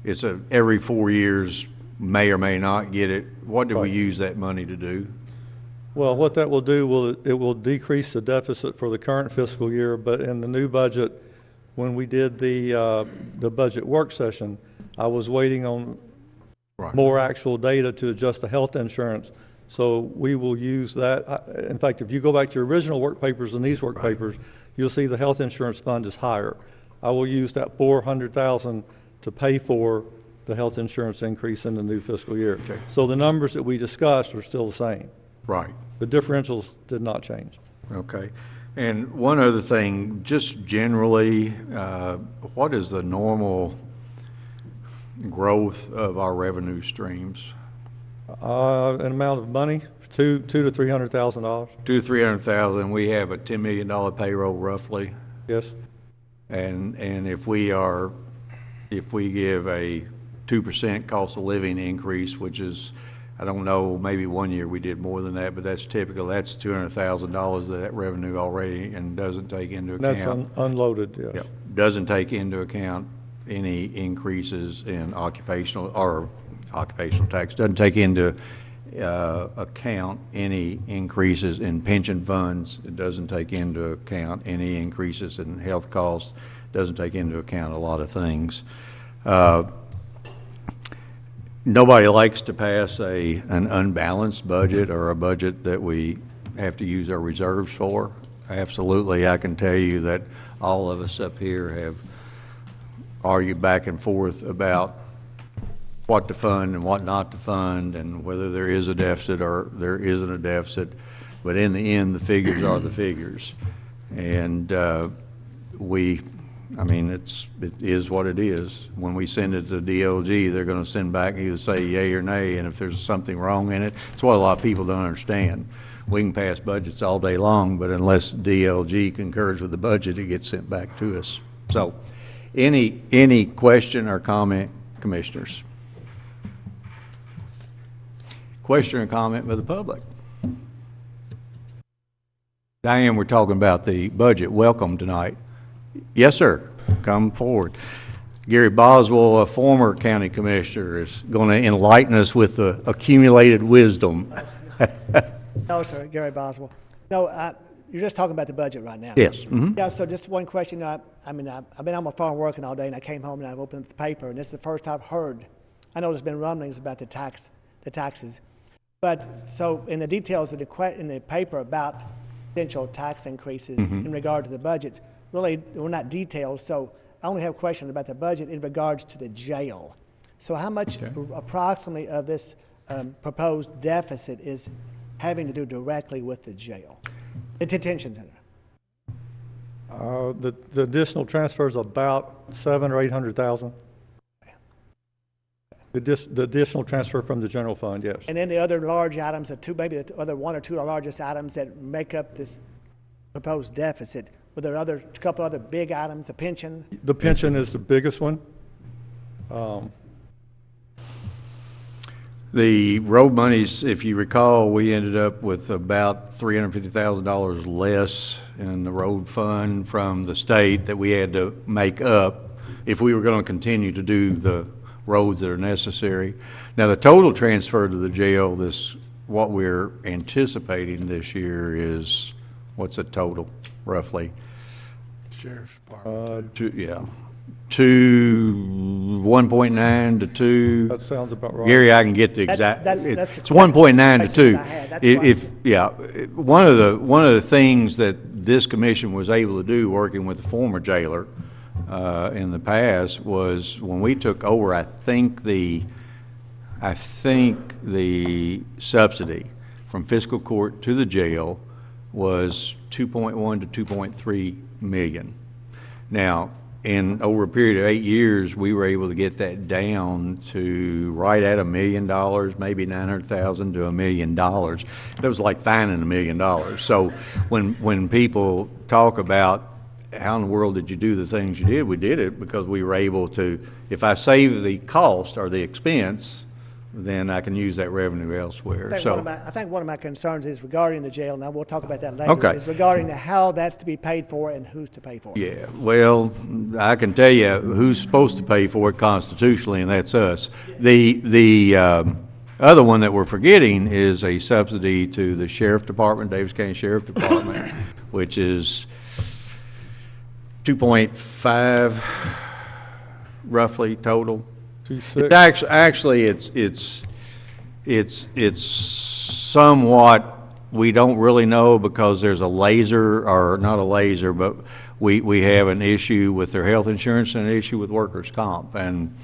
it's every 4 years, may or may not get it. What do we use that money to do? Well, what that will do, it will decrease the deficit for the current fiscal year, but in the new budget, when we did the budget work session, I was waiting on more actual data to adjust the health insurance. So we will use that. In fact, if you go back to your original work papers and these work papers, you'll see the health insurance fund is higher. I will use that $400,000 to pay for the health insurance increase in the new fiscal year. Okay. So the numbers that we discussed are still the same. Right. The differentials did not change. Okay. And one other thing, just generally, what is the normal growth of our revenue streams? An amount of money, $200,000 to $300,000. $200,000 to $300,000. We have a $10 million payroll roughly. Yes. And if we give a 2% cost of living increase, which is, I don't know, maybe one year we did more than that, but that's typical. That's $200,000 of that revenue already, and doesn't take into account. That's unloaded, yes. Yep. Doesn't take into account any increases in occupational tax. Doesn't take into account any increases in pension funds. It doesn't take into account any increases in health costs. Doesn't take into account a lot of things. Nobody likes to pass an unbalanced budget or a budget that we have to use our reserves for. Absolutely, I can tell you that all of us up here have argued back and forth about what to fund and what not to fund, and whether there is a deficit or there isn't a deficit. But in the end, the figures are the figures. And I mean, it is what it is. When we send it to DOG, they're going to send back either say yay or nay, and if there's something wrong in it, it's what a lot of people don't understand. We can pass budgets all day long, but unless DLG concurs with the budget, it gets sent back to us. So, any question or comment, commissioners? Question or comment by the public? Diane, we're talking about the budget. Welcome tonight. Yes, sir. Come forward. Gary Boswell, a former county commissioner, is going to enlighten us with the accumulated wisdom. No, sir, Gary Boswell. No, you're just talking about the budget right now. Yes. Mm-hmm. Yeah, so just one question. I've been on my phone working all day, and I came home and I've opened the paper, and this is the first I've heard. I know there's been rumblings about the taxes. But so in the details of in the paper about potential tax increases in regard to the budget, really we're not detailed. So I only have questions about the budget in regards to the jail. So how much approximately of this proposed deficit is having to do directly with the jail, the detention center? The additional transfer is about $700,000 or $800,000. The additional transfer from the general fund, yes. And then the other large items, maybe the other one or two largest items that make up this proposed deficit. Were there a couple other big items, the pension? The pension is the biggest one. The road monies, if you recall, we ended up with about $350,000 less in the road fund from the state that we had to make up if we were going to continue to do the roads that are necessary. Now, the total transfer to the jail, what we're anticipating this year is, what's the total, roughly? Sheriff's Department. 1.9 to 2. That sounds about right. Gary, I can get the exact. That's It's 1.9 to 2. I had. That's One of the things that this commission was able to do, working with the former jailer in the past, was when we took over. I think the subsidy from fiscal court to the jail was 2.1 to 2.3 million. Now, in over a period of 8 years, we were able to get that down to right at $1 million, maybe 900,000 to $1 million. That was like finding $1 million. So when people talk about how in the world did you do the things you did, we did it because we were able to, if I save the cost or the expense, then I can use that revenue elsewhere. I think one of my concerns is regarding the jail. Now, we'll talk about that later. Okay. Is regarding how that's to be paid for and who's to pay for it. Yeah, well, I can tell you who's supposed to pay for it constitutionally, and that's us. The other one that we're forgetting is a subsidy to the Sheriff Department, Daviess County Sheriff Department, which is 2.5 roughly total. It's somewhat, we don't really know because there's a laser, or not a laser, but we have an issue with their health insurance and an issue with workers' comp. And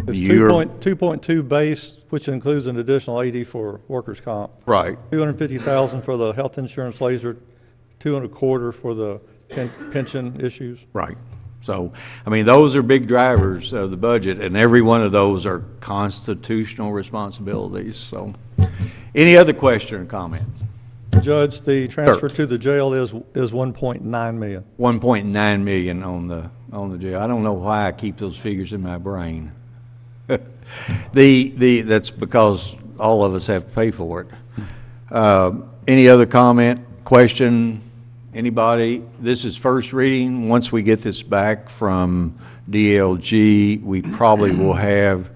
it's 2.2 base, which includes an additional 80 for workers' comp. Right. 250,000 for the health insurance laser, 2.25 for the pension issues. Right. So, I mean, those are big drivers of the budget, and every one of those are constitutional responsibilities. So, any other question or comment? Judge, the transfer to the jail is 1.9 million. 1.9 million on the jail. I don't know why I keep those figures in my brain. That's because all of us have to pay for it. Any other comment, question? Anybody? This is first reading. Once we get this back from DLG, we probably will have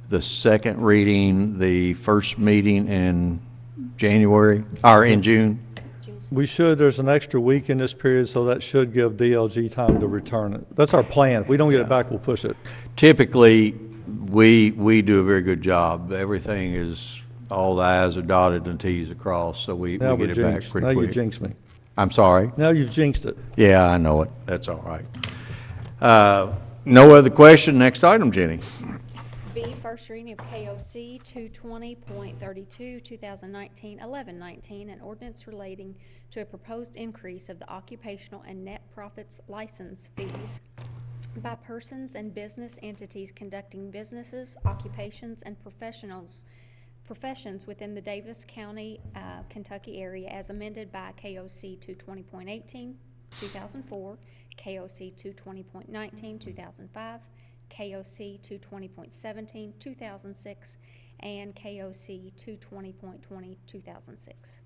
the second reading, the first meeting in January, or in June. We should. There's an extra week in this period, so that should give DLG time to return it. That's our plan. If we don't get it back, we'll push it. Typically, we do a very good job. Everything is, all the I's are dotted and T's are crossed, so we get it back pretty quick. Now you jinxed me. I'm sorry? Now you've jinxed it. Yeah, I know it. That's all right. No other question. Next item, Jenny. B, first reading of KOC 220.32, 2019, 1119, an ordinance relating to a proposed increase of the occupational and net profits license fees by persons and business entities conducting businesses, occupations, and professions within the Daviess County, Kentucky area as amended by KOC 220.18, 2004, KOC 220.19, 2005, KOC 220.17, 2006, and KOC 220.20, 2006.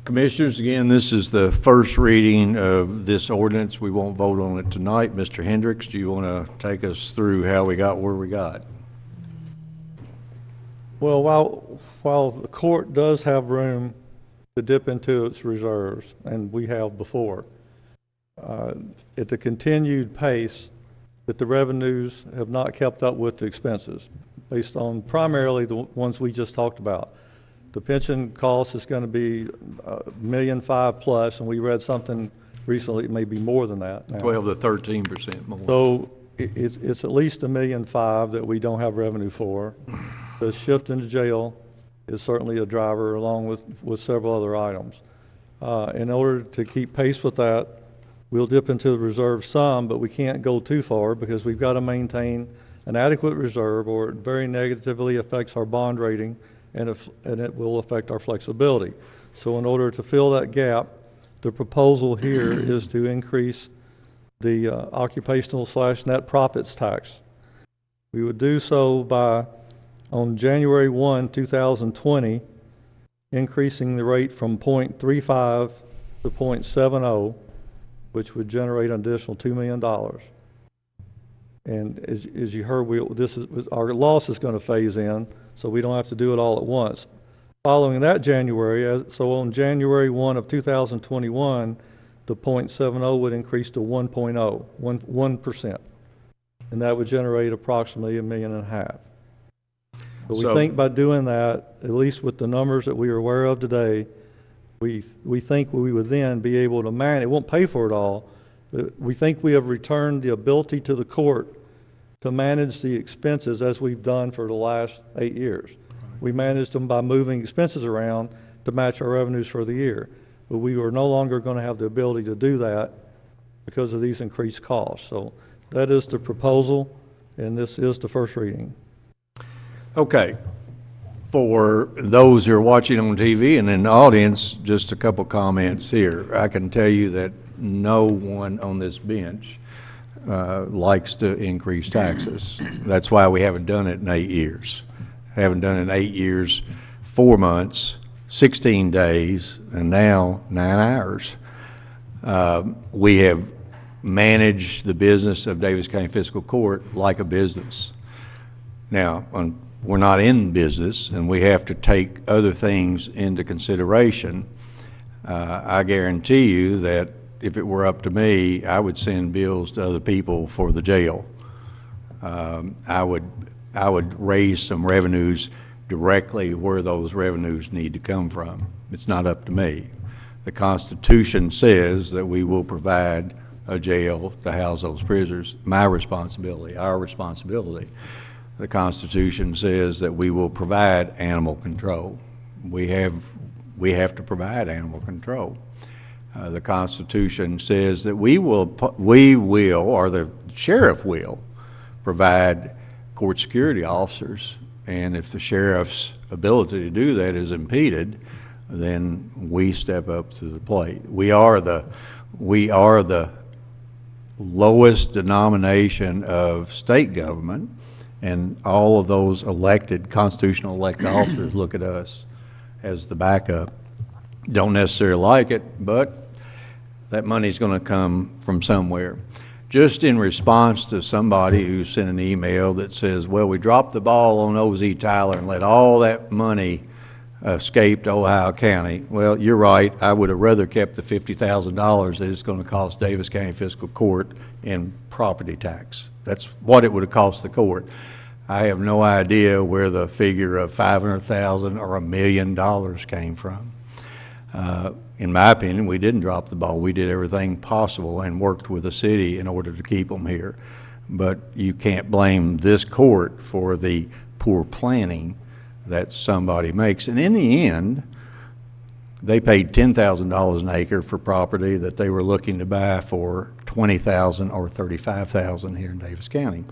Commissioners, again, this is the first reading of this ordinance. We won't vote on it tonight. Mr. Hendricks, do you want to take us through how we got where we got? Well, While the court does have room to dip into its reserves, and we have before, at the continued pace that the revenues have not kept up with the expenses, based on primarily the ones we just talked about. The pension cost is going to be $1.5 million plus, and we read something recently, it may be more than that now. 12 to 13% more. So it's at least $1.5 million that we don't have revenue for. The shift into jail is certainly a driver, along with several other items. In order to keep pace with that, we'll dip into the reserve some, but we can't go too far because we've got to maintain an adequate reserve, or it very negatively affects our bond rating, and it will affect our flexibility. So in order to fill that gap, the proposal here is to increase the occupational / net profits tax. We would do so by on January 1, 2020, increasing the rate from 0.35 to 0.70, which would generate an additional $2 million. And as you heard, our loss is going to phase in, so we don't have to do it all at once. Following that January, so on January 1 of 2021, the 0.70 would increase to 1%, and that would generate approximately $1.5 million. But we think by doing that, at least with the numbers that we are aware of today, we think we would then be able to manage. It won't pay for it all, but we think we have returned the ability to the court to manage the expenses as we've done for the last 8 years. We managed them by moving expenses around to match our revenues for the year. But we are no longer going to have the ability to do that because of these increased costs. So that is the proposal, and this is the first reading. Okay. For those who are watching on TV and in the audience, just a couple comments here. I can tell you that no one on this bench likes to increase taxes. That's why we haven't done it in 8 years. Haven't done it in 8 years, 4 months, 16 days, and now 9 hours. We have managed the business of Daviess County Fiscal Court like a business. Now, we're not in business, and we have to take other things into consideration. I guarantee you that if it were up to me, I would send bills to other people for the jail. I would raise some revenues directly where those revenues need to come from. It's not up to me. The Constitution says that we will provide a jail to house those prisoners. My responsibility, our responsibility. The Constitution says that we will provide animal control. We have to provide animal control. The Constitution says that we will, or the sheriff will, provide court security officers, and if the sheriff's ability to do that is impeded, then we step up to the plate. We are the lowest denomination of state government, and all of those elected, constitutional elected officers look at us as the backup. Don't necessarily like it, but that money's going to come from somewhere. Just in response to somebody who sent an email that says, well, we dropped the ball on O.Z. Tyler and let all that money escape to Ohio County. Well, you're right. I would have rather kept the $50,000 that it's going to cost Daviess County Fiscal Court in property tax. That's what it would have cost the court. I have no idea where the figure of $500,000 or $1 million came from. In my opinion, we didn't drop the ball. We did everything possible and worked with the city in order to keep them here. But you can't blame this court for the poor planning that somebody makes. And in the end, they paid $10,000 an acre for property that they were looking to buy for $20,000 or $35,000 here in Daviess County.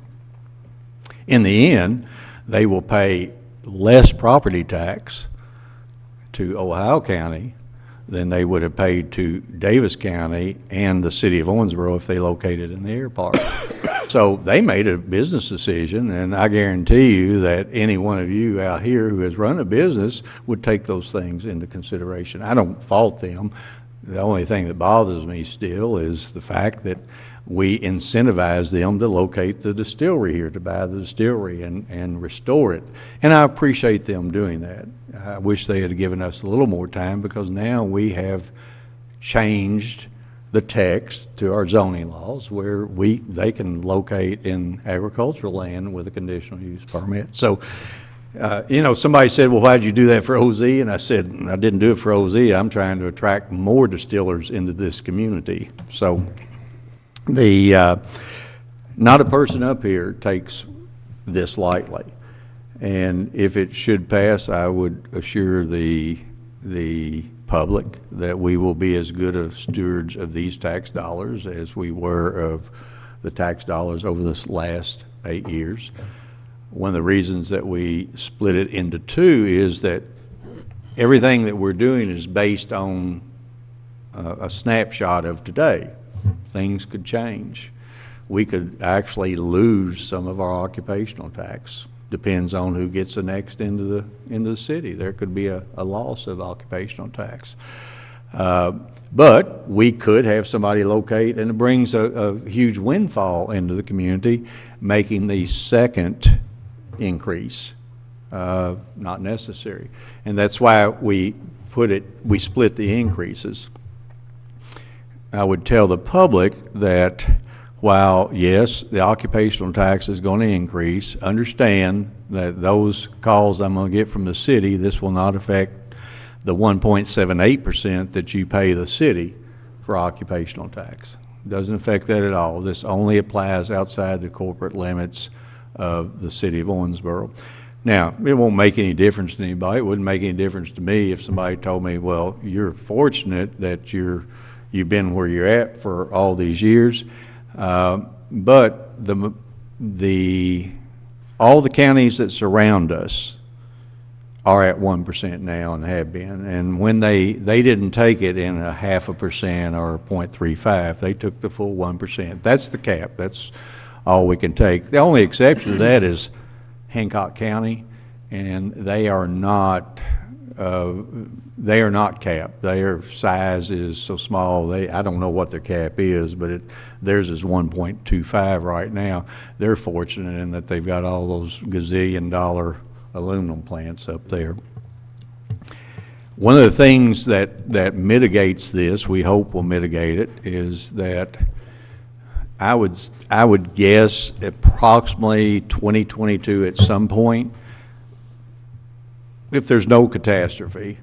In the end, they will pay less property tax to Ohio County than they would have paid to Daviess County and the city of Owensboro if they located in the air park. So they made a business decision, and I guarantee you that any one of you out here who has run a business would take those things into consideration. I don't fault them. The only thing that bothers me still is the fact that we incentivize them to locate the distillery here, to buy the distillery and restore it. And I appreciate them doing that. I wish they had given us a little more time, because now we have changed the text to our zoning laws where they can locate in agricultural land with a conditional use permit. So, somebody said, well, why did you do that for OZ? And I said, I didn't do it for OZ. I'm trying to attract more distillers into this community. So not a person up here takes this lightly. And if it should pass, I would assure the public that we will be as good of stewards of these tax dollars as we were of the tax dollars over this last 8 years. One of the reasons that we split it into two is that everything that we're doing is based on a snapshot of today. Things could change. We could actually lose some of our occupational tax depends on who gets the next into the city. There could be a loss of occupational tax. But we could have somebody locate, and it brings a huge windfall into the community, making the second increase not necessary. And that's why we split the increases. I would tell the public that while, yes, the occupational tax is going to increase, understand that those calls I'm going to get from the city, this will not affect the 1.78% that you pay the city for occupational tax. Doesn't affect that at all. This only applies outside the corporate limits of the city of Owensboro. Now, it won't make any difference to anybody. It wouldn't make any difference to me if somebody told me, well, you're fortunate that you've been where you're at for all these years. But all the counties that surround us are at 1% now and have been. And when they didn't take it in a 0.5% or 0.35, they took the full 1%. That's the cap. That's all we can take. The only exception to that is Hancock County, and they are not capped. Their size is so small. I don't know what their cap is, but theirs is 1.25 right now. They're fortunate in that they've got all those gazillion-dollar aluminum plants up there. One of the things that mitigates this, we hope will mitigate it, is that I would guess approximately 2022 at some point, if there's no catastrophe,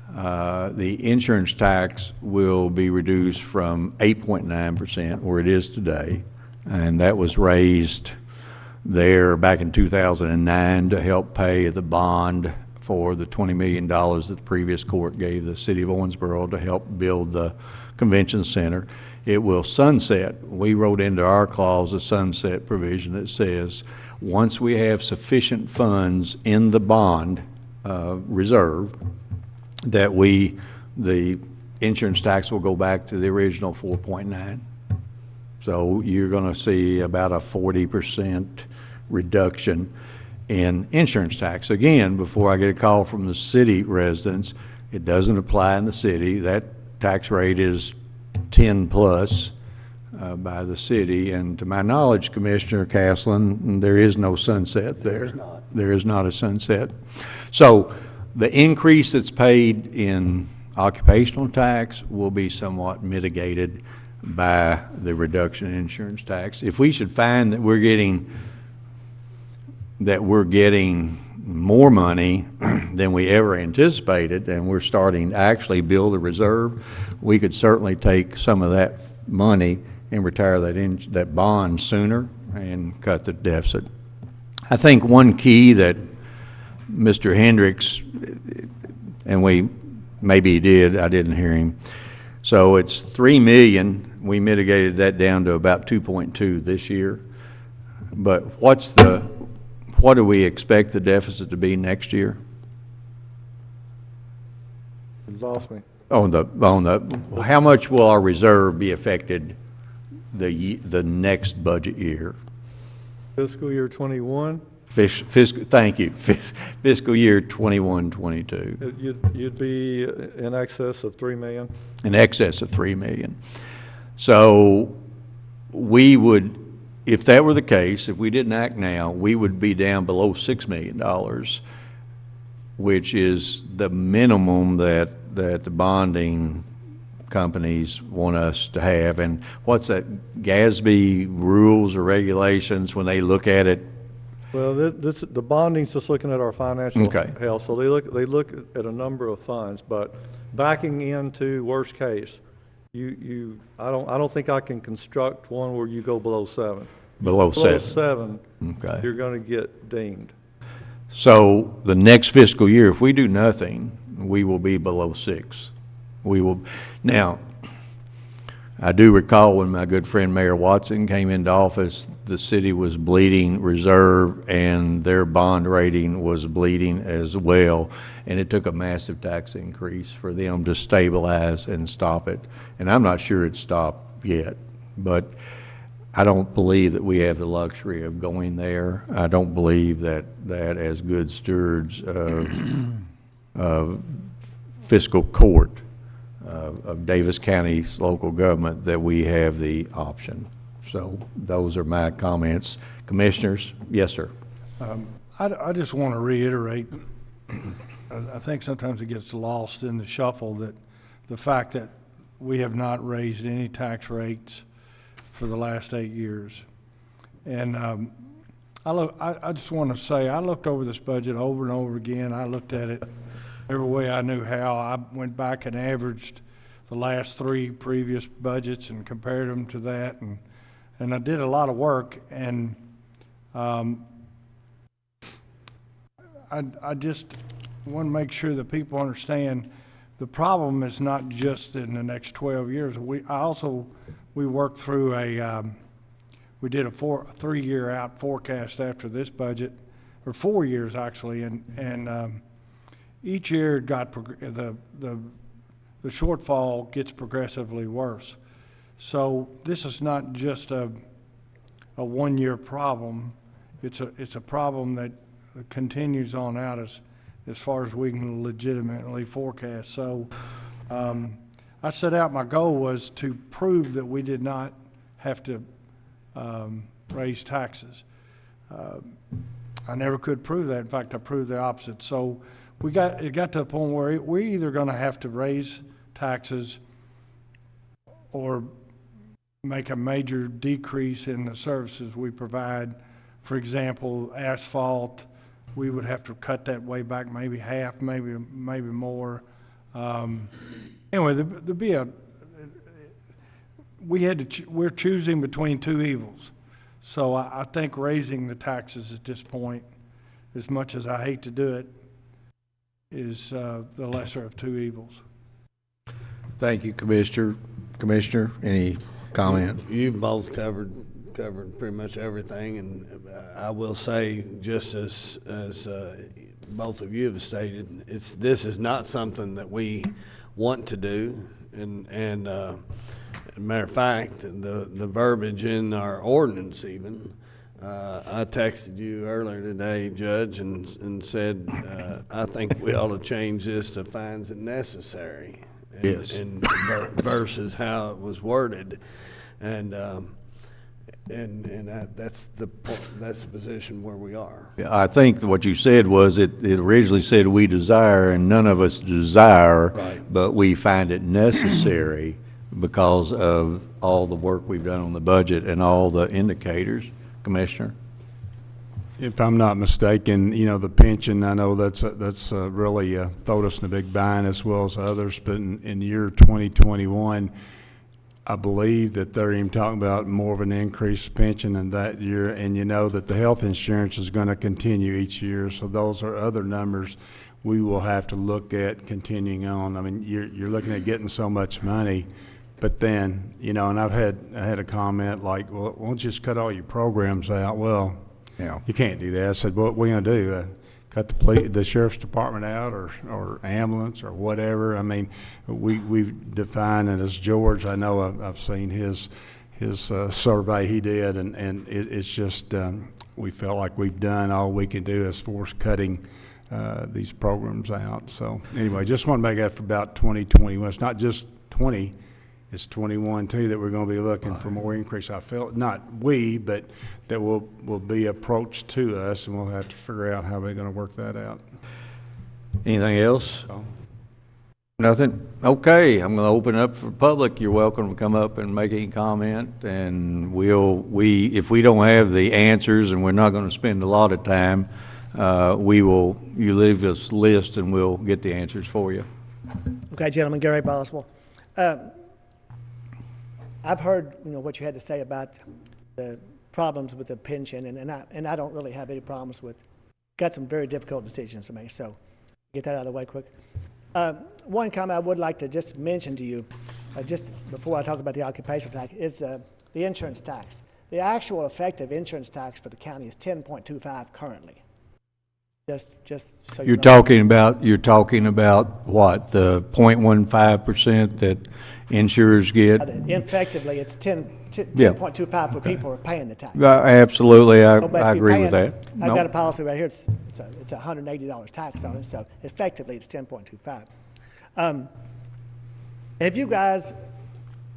the insurance tax will be reduced from 8.9%, where it is today, and that was raised there back in 2009 to help pay the bond for the $20 million that the previous court gave the city of Owensboro to help build the convention center. It will sunset. We wrote into our clause a sunset provision that says once we have sufficient funds in the bond reserve, that the insurance tax will go back to the original 4.9. So you're going to see about a 40% reduction in insurance tax. Again, before I get a call from the city residents, it doesn't apply in the city. That tax rate is 10 plus by the city, and to my knowledge, Commissioner Castlen, there is no sunset there. There is not a sunset. So the increase that's paid in occupational tax will be somewhat mitigated by the reduction in insurance tax. If we should find that we're getting more money than we ever anticipated, and we're starting to actually build a reserve, we could certainly take some of that money and retire that bond sooner and cut the deficit. I think one key that Mr. Hendricks, and maybe he did, I didn't hear him. So it's $3 million. We mitigated that down to about 2.2 this year. But what do we expect the deficit to be next year? You lost me. How much will our reserve be affected the next budget year? Fiscal year 21? Thank you. Fiscal year 21-22. You'd be in excess of $3 million. In excess of $3 million. So we would, if that were the case, if we didn't act now, we would be down below $6 million, which is the minimum that the bonding companies want us to have. And what's that, GASB rules or regulations when they look at it? Well, the bonding's just looking at our financial health. So they look at a number of funds, but backing into worst case, I don't think I can construct one where you go below 7. Below 7. Okay. You're going to get deemed. So the next fiscal year, if we do nothing, we will be below 6. We will. Now, I do recall when my good friend Mayor Watson came into office, the city was bleeding reserve and their bond rating was bleeding as well. And it took a massive tax increase for them to stabilize and stop it. And I'm not sure it's stopped yet. But I don't believe that we have the luxury of going there. I don't believe that as good stewards of fiscal court of Daviess County's local government that we have the option. So those are my comments. Commissioners, yes, sir. I just want to reiterate, I think sometimes it gets lost in the shuffle that the fact that we have not raised any tax rates for the last 8 years. And I just want to say, I looked over this budget over and over again. I looked at it every way I knew how. I went back and averaged the last 3 previous budgets and compared them to that, and I did a lot of work, and I just want to make sure that people understand the problem is not just in the next 12 years. We worked through we did a 3-year out forecast after this budget, or 4 years actually, and each year it got the shortfall gets progressively worse. So this is not just a 1-year problem. It's a problem that continues on out as far as we can legitimately forecast. So I set out, my goal was to prove that we did not have to raise taxes. I never could prove that. In fact, I proved the opposite. So it got to a point where we're either going to have to raise taxes or make a major decrease in the services we provide. For example, asphalt, we would have to cut that way back, maybe half, maybe more. Anyway, there'd be we're choosing between 2 evils. So I think raising the taxes at this point, as much as I hate to do it, is the lesser of 2 evils. Thank you, Commissioner. Commissioner, any comment? You've both covered pretty much everything, and I will say, just as both of you have stated, this is not something that we want to do, and as a matter of fact, the verbiage in our ordinance even, I texted you earlier today, Judge, and said I think we ought to change this to finds it necessary. Yes. And versus how it was worded, and that's the position where we are. Yeah, I think what you said was it originally said we desire, and none of us desire, Right. but we find it necessary because of all the work we've done on the budget and all the indicators. Commissioner? If I'm not mistaken, the pension, I know that's really thrown us in a big bind as well as others, but in the year 2021, I believe that they're even talking about more of an increased pension in that year, and that the health insurance is going to continue each year, so those are other numbers we will have to look at continuing on. I mean, you're looking at getting so much money, but then, and I had a comment like, well, why don't you just cut all your programs out? Well, Yeah. you can't do that. I said, what are we going to do? Cut the sheriff's department out or ambulance or whatever? I mean, we define it as George. I know I've seen his survey he did, and it's just we felt like we've done all we can do as far as cutting these programs out. So anyway, just want to make that for about 2021. It's not just 20. It's 21 too that we're going to be looking for more increase. I felt not we, but that will be approached to us, and we'll have to figure out how we're going to work that out. Anything else? So. Nothing? Okay, I'm going to open up for public. You're welcome to come up and make any comment, and if we don't have the answers, and we're not going to spend a lot of time, you leave us a list and we'll get the answers for you. Okay, gentlemen, Gary Boswell. I've heard what you had to say about the problems with the pension, and I don't really have any problems with. Got some very difficult decisions to make, so get that out of the way quick. One comment I would like to just mention to you, just before I talk about the occupational tax, is the insurance tax. The actual effective insurance tax for the county is 10.25 currently. Just so You're talking about what, the 0.15% that insurers get? Effectively, it's 10 Yeah. 10.25 for people who are paying the tax. Absolutely, I Oh, but if I you're agree with paying- that. I've No. got a policy right here, it's a $180 tax on it, so effectively it's 10.25. Have you guys,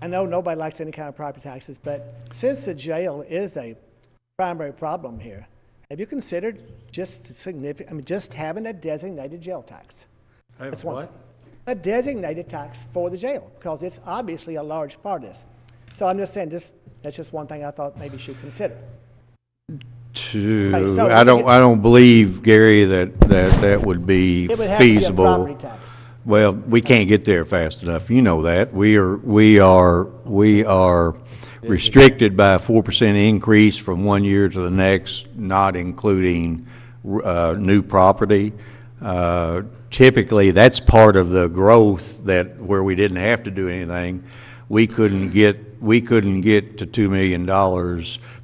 I know nobody likes any kind of property taxes, but since the jail is a primary problem here, have you considered just having a designated jail tax? That's one thing. A designated tax for the jail, because it's obviously a large part of this. So I'm just saying, that's just one thing I thought maybe you should consider. Hey, so I don't believe, Gary, that would be It would have feasible. to be a property tax. Well, we can't get there fast enough. You know that. We are restricted by a 4% increase from one year to the next, not including new property. Typically, that's part of the growth where we didn't have to do anything. We couldn't get to $2 million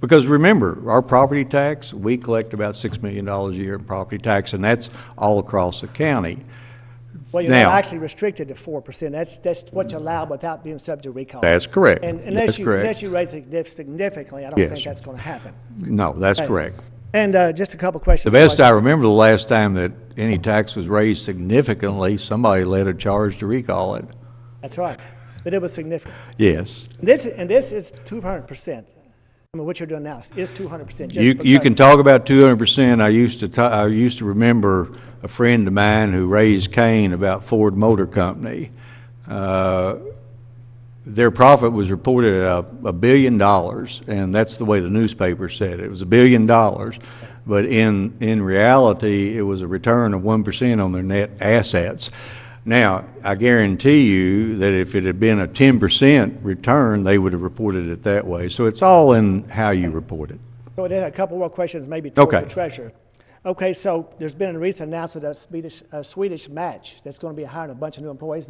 because remember, our property tax, we collect about $6 million a year in property tax, and that's all across the county. Well, you're Now- not actually restricted to 4%. That's what you allow without being subject to recall. That's correct. And That's correct. unless you raise it significantly, I don't Yes. think that's going to happen. No, that's Okay. correct. And just a couple questions. The best I remember, the last time that any tax was raised significantly, somebody led a charge to recall it. That's right, but it was significant. Yes. This is 200%. I mean, what you're doing now is 200%. You can talk about 200%. I used to remember a friend of mine who raised Cain about Ford Motor Company. Their profit was reported at $1 billion, and that's the way the newspaper said it. It was $1 billion, but in reality, it was a return of 1% on their net assets. Now, I guarantee you that if it had been a 10% return, they would have reported it that way. So it's all in how you report it. So then a couple more questions, maybe towards Okay. the treasurer. Okay, so there's been a recent announcement of a Swedish match that's going to be hiring a bunch of new employees.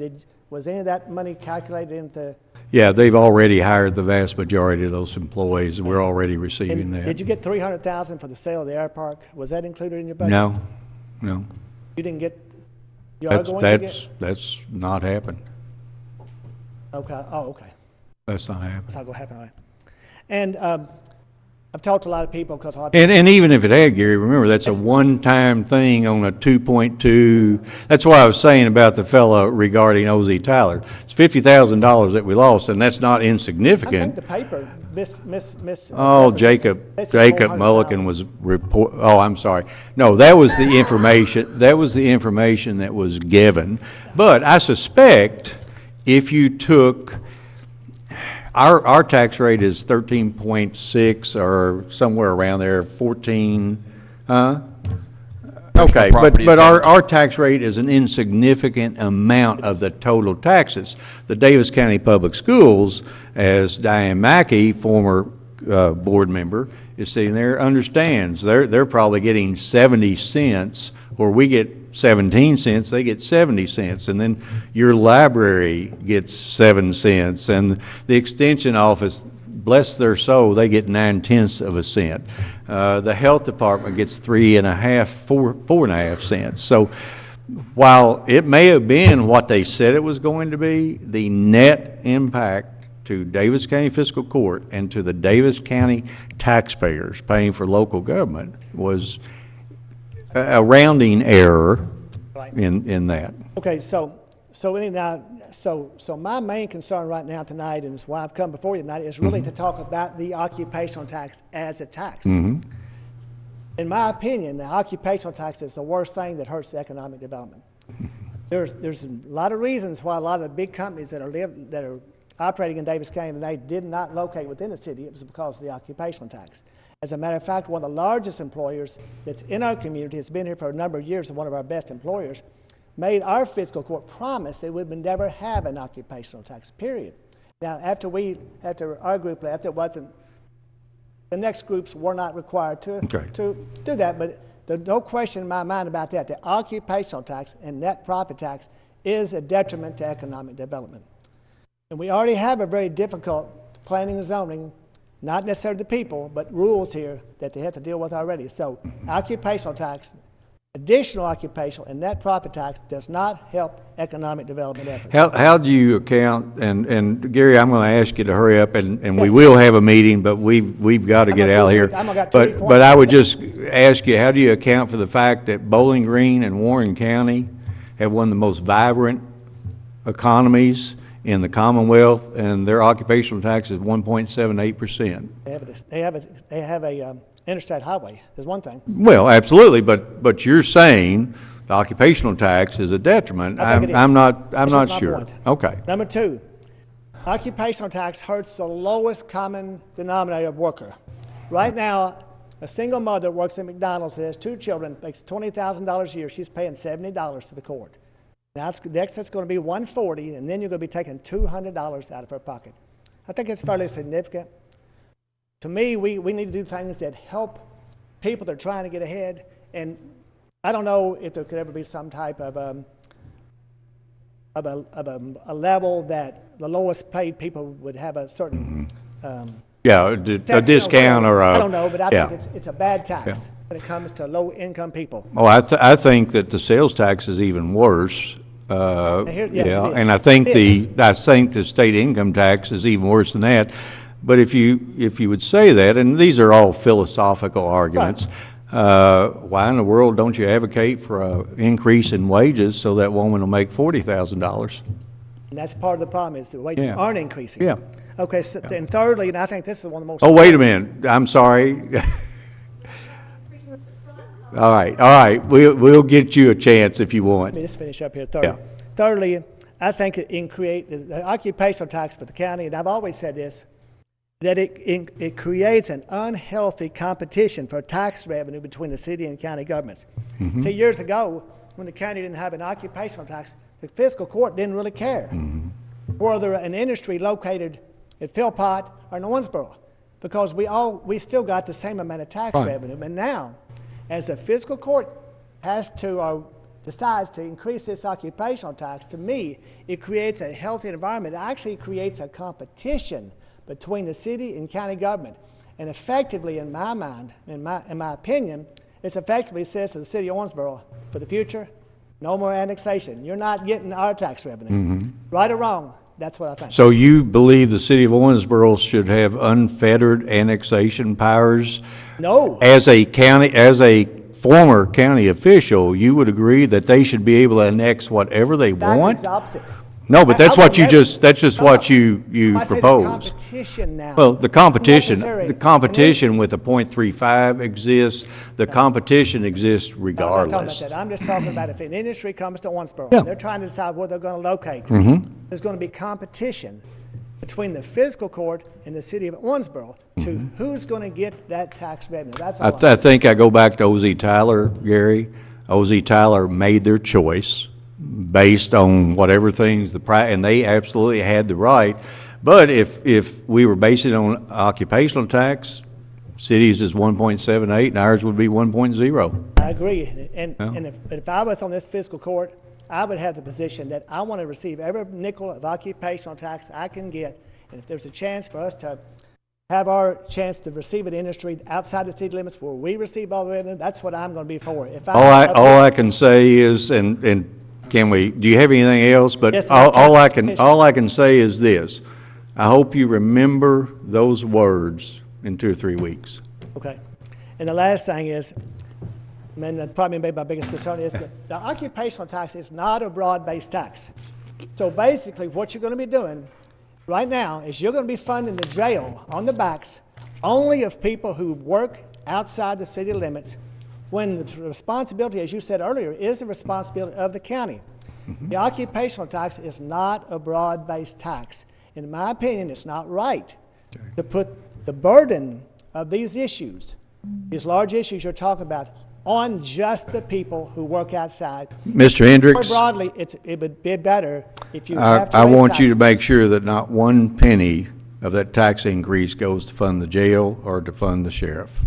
Was any of that money calculated into? Yeah, they've already hired the vast majority of those employees. We're already receiving And that. did you get $300,000 for the sale of the air park? Was that included in your budget? No. You didn't get. You are going to get. That's not happened. Okay. Oh, okay. That's not happened. That's not going to happen, all right. And I've talked to a lot of people because a lot of people. And even if it had, Gary, remember, that's a one-time thing on a 2.2. That's why I was saying about the fellow regarding O.Z. Tyler. It's $50,000 that we lost, and that's not I think insignificant. the paper Oh, Jacob Mulligan was I'm sorry. No, that was the information, that was given. But I suspect if you took, our tax rate is 13.6 or somewhere around there, 14, Okay, but our tax rate is an insignificant amount of the total taxes. The Daviess County Public Schools, as Diane Mackey, former board member, is sitting there, understands. They're probably getting 70 cents, or we get 17 cents, they get 70 cents. And then your library gets 7 cents, and the extension office, bless their soul, they get 9/10 of a cent. The health department gets 4.5 cents. So while it may have been what they said it was going to be, the net impact to Daviess County Fiscal Court and to the Daviess County taxpayers paying for local government was a rounding error in that. Okay, so my main concern right now tonight, and it's why I've come before you tonight, is really to talk about the occupational tax as a tax. In my opinion, the occupational tax is the worst thing that hurts economic development. There's a lot of reasons why a lot of the big companies that are operating in Daviess County today did not locate within the city. It was because of the occupational tax. As a matter of fact, one of the largest employers that's in our community, has been here for a number of years, and one of our best employers, made our fiscal court promise that we would never have an occupational tax, period. Now, after our group left, it wasn't, the next groups were not required to do that, but there's no question in my mind about that. The occupational tax and net profit tax is a detriment to economic development. And we already have a very difficult planning and zoning, not necessarily the people, but rules here that they have to deal with already. So occupational tax additional occupational and net profit tax does not help economic development efforts. How do you account, and Gary, I'm going to ask you to hurry up, and we Yes. will have a meeting, but we've got to I'm get gonna out of do- here. I'm gonna got 2 But points. I would just ask you, how do you account for the fact that Bowling Green and Warren County have one of the most vibrant economies in the Commonwealth, and their occupational tax is 1.78%? They have a interstate highway. There's one thing. Well, absolutely, but you're saying the occupational tax is a detriment. I think it is. I'm not That's just my sure. point. Okay. Number 2, occupational tax hurts the lowest common denominator of worker. Right now, a single mother works at McDonald's that has 2 children, makes $20,000 a year. She's paying $70 to the court. Now, next that's going to be $140, and then you're going to be taking $200 out of her pocket. I think it's fairly significant. To me, we need to do things that help people that are trying to get ahead. And I don't know if there could ever be some type of a level that the lowest paid people would have a certain Yeah, a discount or a... I don't know, but I yeah. think it's a bad tax when it comes to low-income people. Oh, I think that the sales tax is even worse. Yeah, it is. And I think It the state income tax is even worse than that. But if you would say that, and these are all philosophical arguments, why in the world don't you advocate for an increase in wages so that woman will make $40,000? And that's part of the problem is the wages Yeah. aren't increasing. Yeah. Okay, so and thirdly, and I think this is one of the most... Oh, wait a minute, I'm sorry. All right, we'll get you a chance if you want. Let me just finish up here. Yeah. Thirdly, I think the occupational tax for the county, and I've always said this, that it creates an unhealthy competition for tax revenue between the city and county governments. Mm-hmm. See, years ago, when the county didn't have an occupational tax, the fiscal court didn't really care whether an industry located at Philpott or in Owensboro, because we still got the same amount of tax Right. revenue. But now, as the fiscal court has to or decides to increase this occupational tax, to me, it creates a healthy environment. It actually creates a competition between the city and county government. And effectively, in my mind, in my opinion, it's effectively says to the city of Owensboro, for the future, no more annexation. You're not getting our tax revenue. Right or wrong, that's what I think. So you believe the city of Owensboro should have unfettered annexation powers? No. As a former county official, you would agree that they should be able to annex whatever they Exactly, want? it's the opposite. No, but that's I what would you never- that's just what you I say the proposed. competition now. Well, the competition Necessary. with the .35 exists, the competition exists No, I'm not talking regardless. about that. I'm just talking about if an industry comes to Owensboro, Yeah. and they're trying to decide where they're going to locate. There's going to be competition between the fiscal court and the city of Owensboro to who's going to get that tax revenue. That's all. I think I go back to O.Z. Tyler, Gary. O.Z. Tyler made their choice based on whatever things and they absolutely had the right. But if we were basing it on occupational tax, cities is 1.78 and ours would be 1.0. I agree. And if I was on this fiscal court, I would have the position that I want to receive every nickel of occupational tax I can get. And if there's a chance for us to have our chance to receive an industry outside the city limits where we receive all the revenue, that's what I'm going to be for. All I can say is, and do you have anything else? But Yes, all I can say is this. I hope you remember those words in 2 or 3 weeks. Okay. And the last thing is, and probably maybe my biggest concern is that the occupational tax is not a broad-based tax. So basically what you're going to be doing right now is you're going to be funding the jail on the backs only of people who work outside the city limits, when the responsibility, as you said earlier, is the responsibility of the county. The occupational tax is not a broad-based tax. In my opinion, it's not right to put the burden of these issues, these large issues you're talking about, on just the people who work outside. Mr. Hendricks, More broadly, it would be better if you have to I raise want you to taxes. make sure that not one penny of that tax increase goes to fund the jail or to fund the sheriff.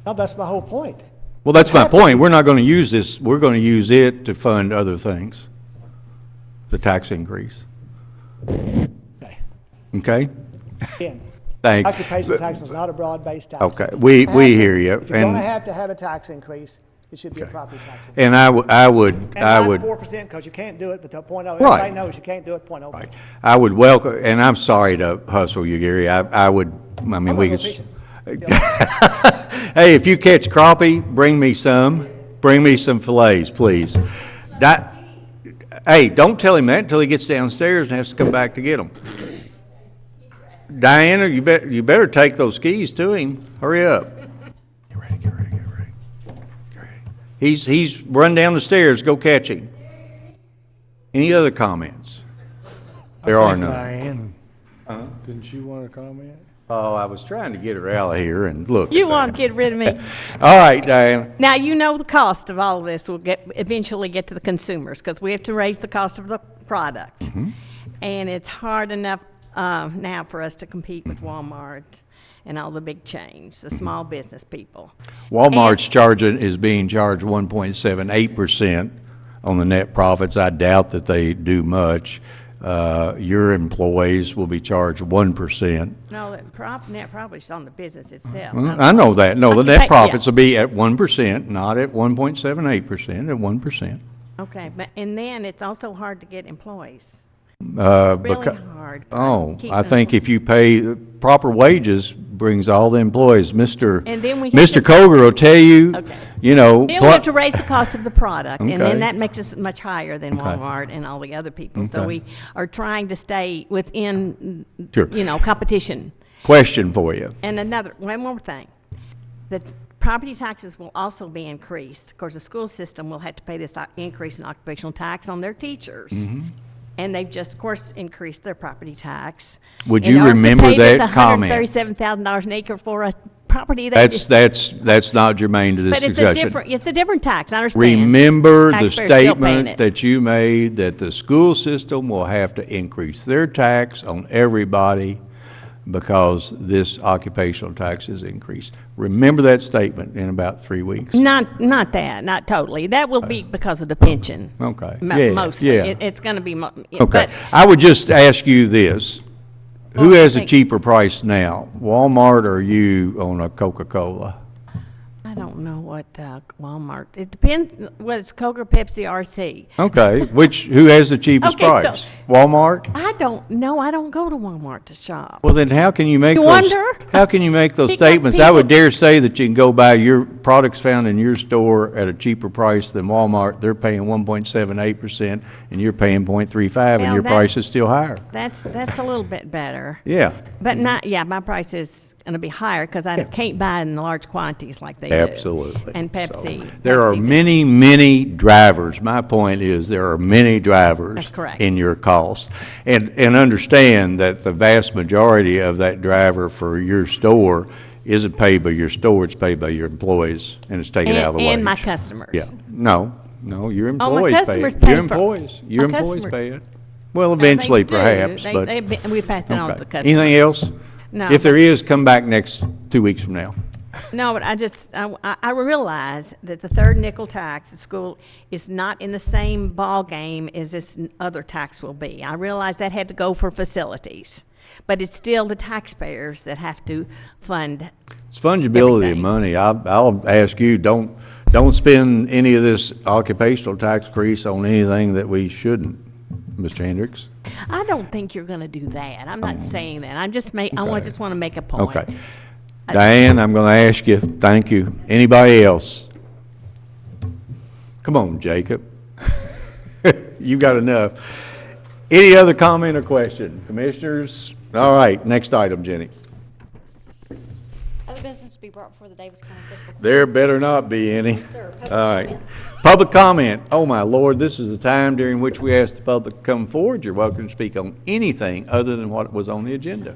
No, that's my whole point. Well, that's my point. We're not going to use this. We're going to use it to fund other things, the tax increase. Okay. Okay? Again, Thanks. occupational tax is not a broad-based tax. Okay, we hear you. If you're going And to have a tax increase, It should be a property tax. And I would, And not would. 4%, because you can't do it with the .0. Right. Everybody knows you can't do it .0. Right. I would welcome, and I'm sorry to hustle you, Gary. I mean, I'm we gonna could. go fishing. Hey, if you catch crappie, bring me some. Bring me some fillets, please. Hey, don't tell him that until he gets downstairs and has to come back to get them. Diana, you better take those skis to him. Hurry up. Get ready. He's run down the stairs. Go catch him. Any other comments? There are none. Diane, didn't you want to comment? Oh, I was trying to get her out of here, and look. You at want to that. get rid of me. All right, Diana. Now, you know the cost of all of this will eventually get to the consumers, because we have to raise the cost of the product. Mm-hmm. And it's hard enough now for us to compete with Walmart and all the big chains, the small business people. Walmart's is being charged 1.78% on the net profits. I doubt that they do much. Your employees will be charged 1%. No, the net profit's on the business itself. I know that. No, the Okay, net profits will be at 1%, not at 1.78%, at 1%. Okay, and then it's also hard to get employees. Really hard. Oh, I think if you pay proper wages, brings all the employees. And then we have to- Mr. Koger will tell you, Okay. you know. Then we have to raise the cost of the product, and Okay. then that makes us much higher than Okay. Walmart and all the other people. So Okay. we are trying to stay within, Sure. competition. Question for you. And one more thing. The property taxes will also be increased. Of course, the school system will have to pay this increase in occupational tax on their teachers. Mm-hmm. And they've just, of course, increased their property tax. Would In you order to remember pay this that comment? $137,000 an acre for a property that That's not germane to this But discussion. it's a different tax, I understand. Remember the Taxpayers still paying statement it. that you made that the school system will have to increase their tax on everybody because this occupational tax is increased. Remember that statement in about 3 weeks. Not that, not totally. That will be because of the pension. Okay. Yeah, Mostly. yeah. It's going to be, Okay. but I would just ask you this. Who Well, I has a think- cheaper price now, Walmart or you on a Coca-Cola? I don't know what Walmart, it depends, whether it's Coke or Pepsi or RC. Okay, who has the cheapest Okay, so- price? Walmart? I don't know, I don't go to Walmart to shop. Well, then how can you make You those? wonder? How can you make those Because statements? I would people- dare say that you can go buy your products found in your store at a cheaper price than Walmart. They're paying 1.78% and you're paying 0.35 and Well, your that- price is still higher. That's a little bit better. Yeah. But my price is going to be higher because I can't buy in large quantities like they do. Absolutely. And Pepsi. So, there are Pepsi do. many drivers. My point is there are many drivers That's correct. in your cost. And understand that the vast majority of that driver for your store isn't paid by your store, it's paid by your employees, and it's taken out of the wage. And my customers. Yeah. No, your Oh, my employees pay customers it. pay Your for- employees, your my employees customer- pay it. Well, Now, they eventually do. perhaps, but. We pass it on to Okay. the customers. Anything else? No, If there but- is, come back next 2 weeks from now. No, but I realize that the third nickel tax at school is not in the same ballgame as this other tax will be. I realize that had to go for facilities, but it's still the taxpayers that have to fund. It's fungibility of Everything. money. I'll ask you, don't spend any of this occupational tax increase on anything that we shouldn't, Mr. Hendricks. I don't think you're going to do that. I'm not saying that. I just want to make a point. Okay. Diane, I'm going to ask you, thank you. Anybody else? Come on, Jacob. You got enough. Any other comment or question? Commissioners? All right, next item, Jenny. Other business to be brought before the Daviess County Fiscal. There better not be any. Sir, public All right. comment. Public comment. Oh, my Lord, this is the time during which we ask the public to come forward. You're welcome to speak on anything other than what was on the agenda.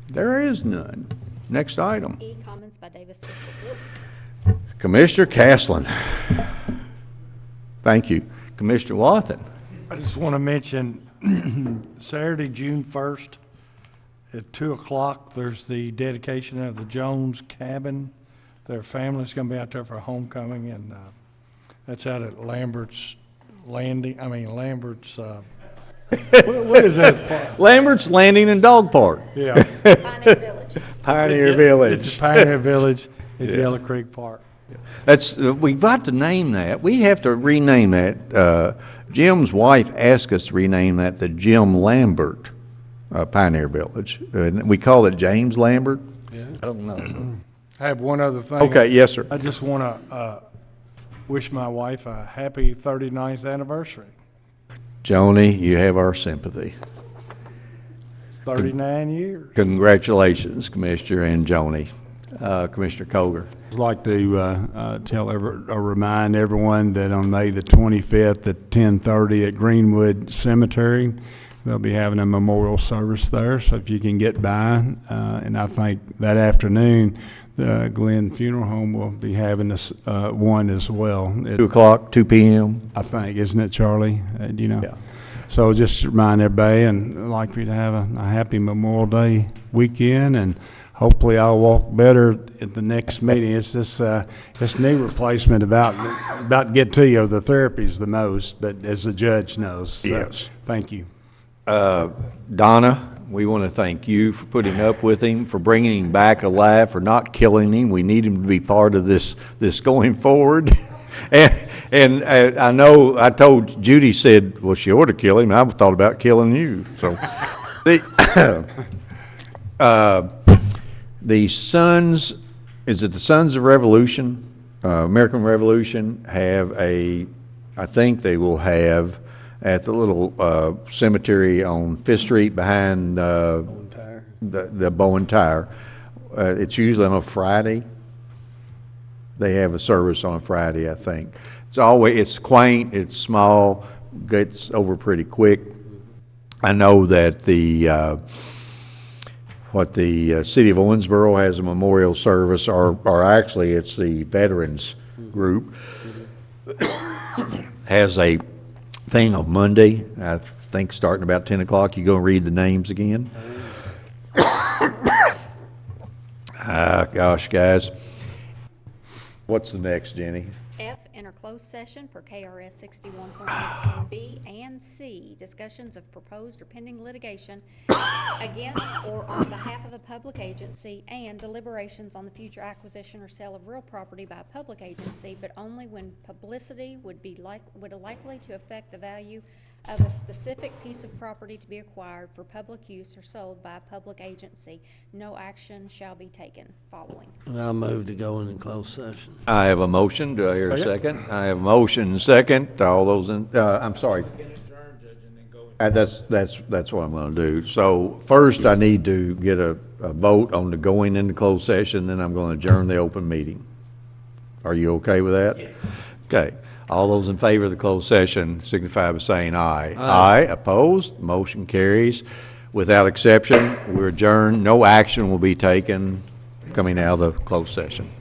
There is none. Next item. E, comments by Daviess Fiscal Court. Commissioner Castlen. Thank you. Commissioner Wathen. I just want to mention Saturday, June 1st, at 2 o'clock, there's the dedication of the Jones Cabin. Their family's going to be out there for homecoming, and that's out at Lambert's Landing, Lambert's, what is that park? Lambert's Landing and Dog Park. Yeah. Pioneer Village. Pioneer Village. It's Pioneer Village, at Yeah. Yellow Creek Park. That's, we've got to name that. We have to rename that. Jim's wife asked us to rename that the Jim Lambert Pioneer Village. We call it James Lambert? Yeah. I don't know. I have one other thing. Okay, yes, sir. I just want to wish my wife a happy 39th anniversary. Joni, you have our sympathy. 39 years. Congratulations, Commissioner and Joni. Commissioner Coger. I'd like to remind everyone that on May the 25th at 10:30 at Greenwood Cemetery, they'll be having a memorial service there, so if you can get by, and I think that afternoon, the Glenn Funeral Home will be having this, one as well. 2 o'clock, 2 p.m.? I think, isn't it, Charlie? Do you know? Yeah. So just remind everybody, and I'd like for you to have a happy Memorial Day weekend, and hopefully I'll walk better at the next meeting. It's this knee replacement about get to you. The therapy's the most, but as the judge knows. So, yes. Thank you. Donna, we want to thank you for putting up with him, for bringing him back alive, for not killing him. We need him to be part of this going forward. And I know I told Judy, said, well, she ought to kill him. I thought about killing you. So the Sons, is it the Sons of Revolution, American Revolution, have I think they will have at the little cemetery on Fifth Street behind the Bowen Tire. It's usually on a Friday. They have a service on a Friday, I think. It's quaint, it's small, gets over pretty quick. I know that the city of Owensboro has a memorial service, or actually it's the Veterans Group has a thing on Monday, I think starting about 10 o'clock. You go and read the names again. Gosh, guys. What's the next, Jenny? F, enter closed session per KRS 61.18B and C, discussions of proposed or pending litigation against or on behalf of a public agency, and deliberations on the future acquisition or sale of real property by a public agency, but only when publicity would likely to affect the value of a specific piece of property to be acquired for public use or sold by a public agency. No action shall be taken following. And I'll move to go into closed session. I have a motion. Do I hear a second? I have a motion and second. All those in, I'm sorry. That's what I'm going to do. So first I need to get a vote on the going into closed session, then I'm going to adjourn the open meeting. Are you okay with that? Yes. Okay. All those in favor of the closed session signify by saying aye. Aye. Opposed? Motion carries. Without exception, we're adjourned. No action will be taken coming out of the closed session.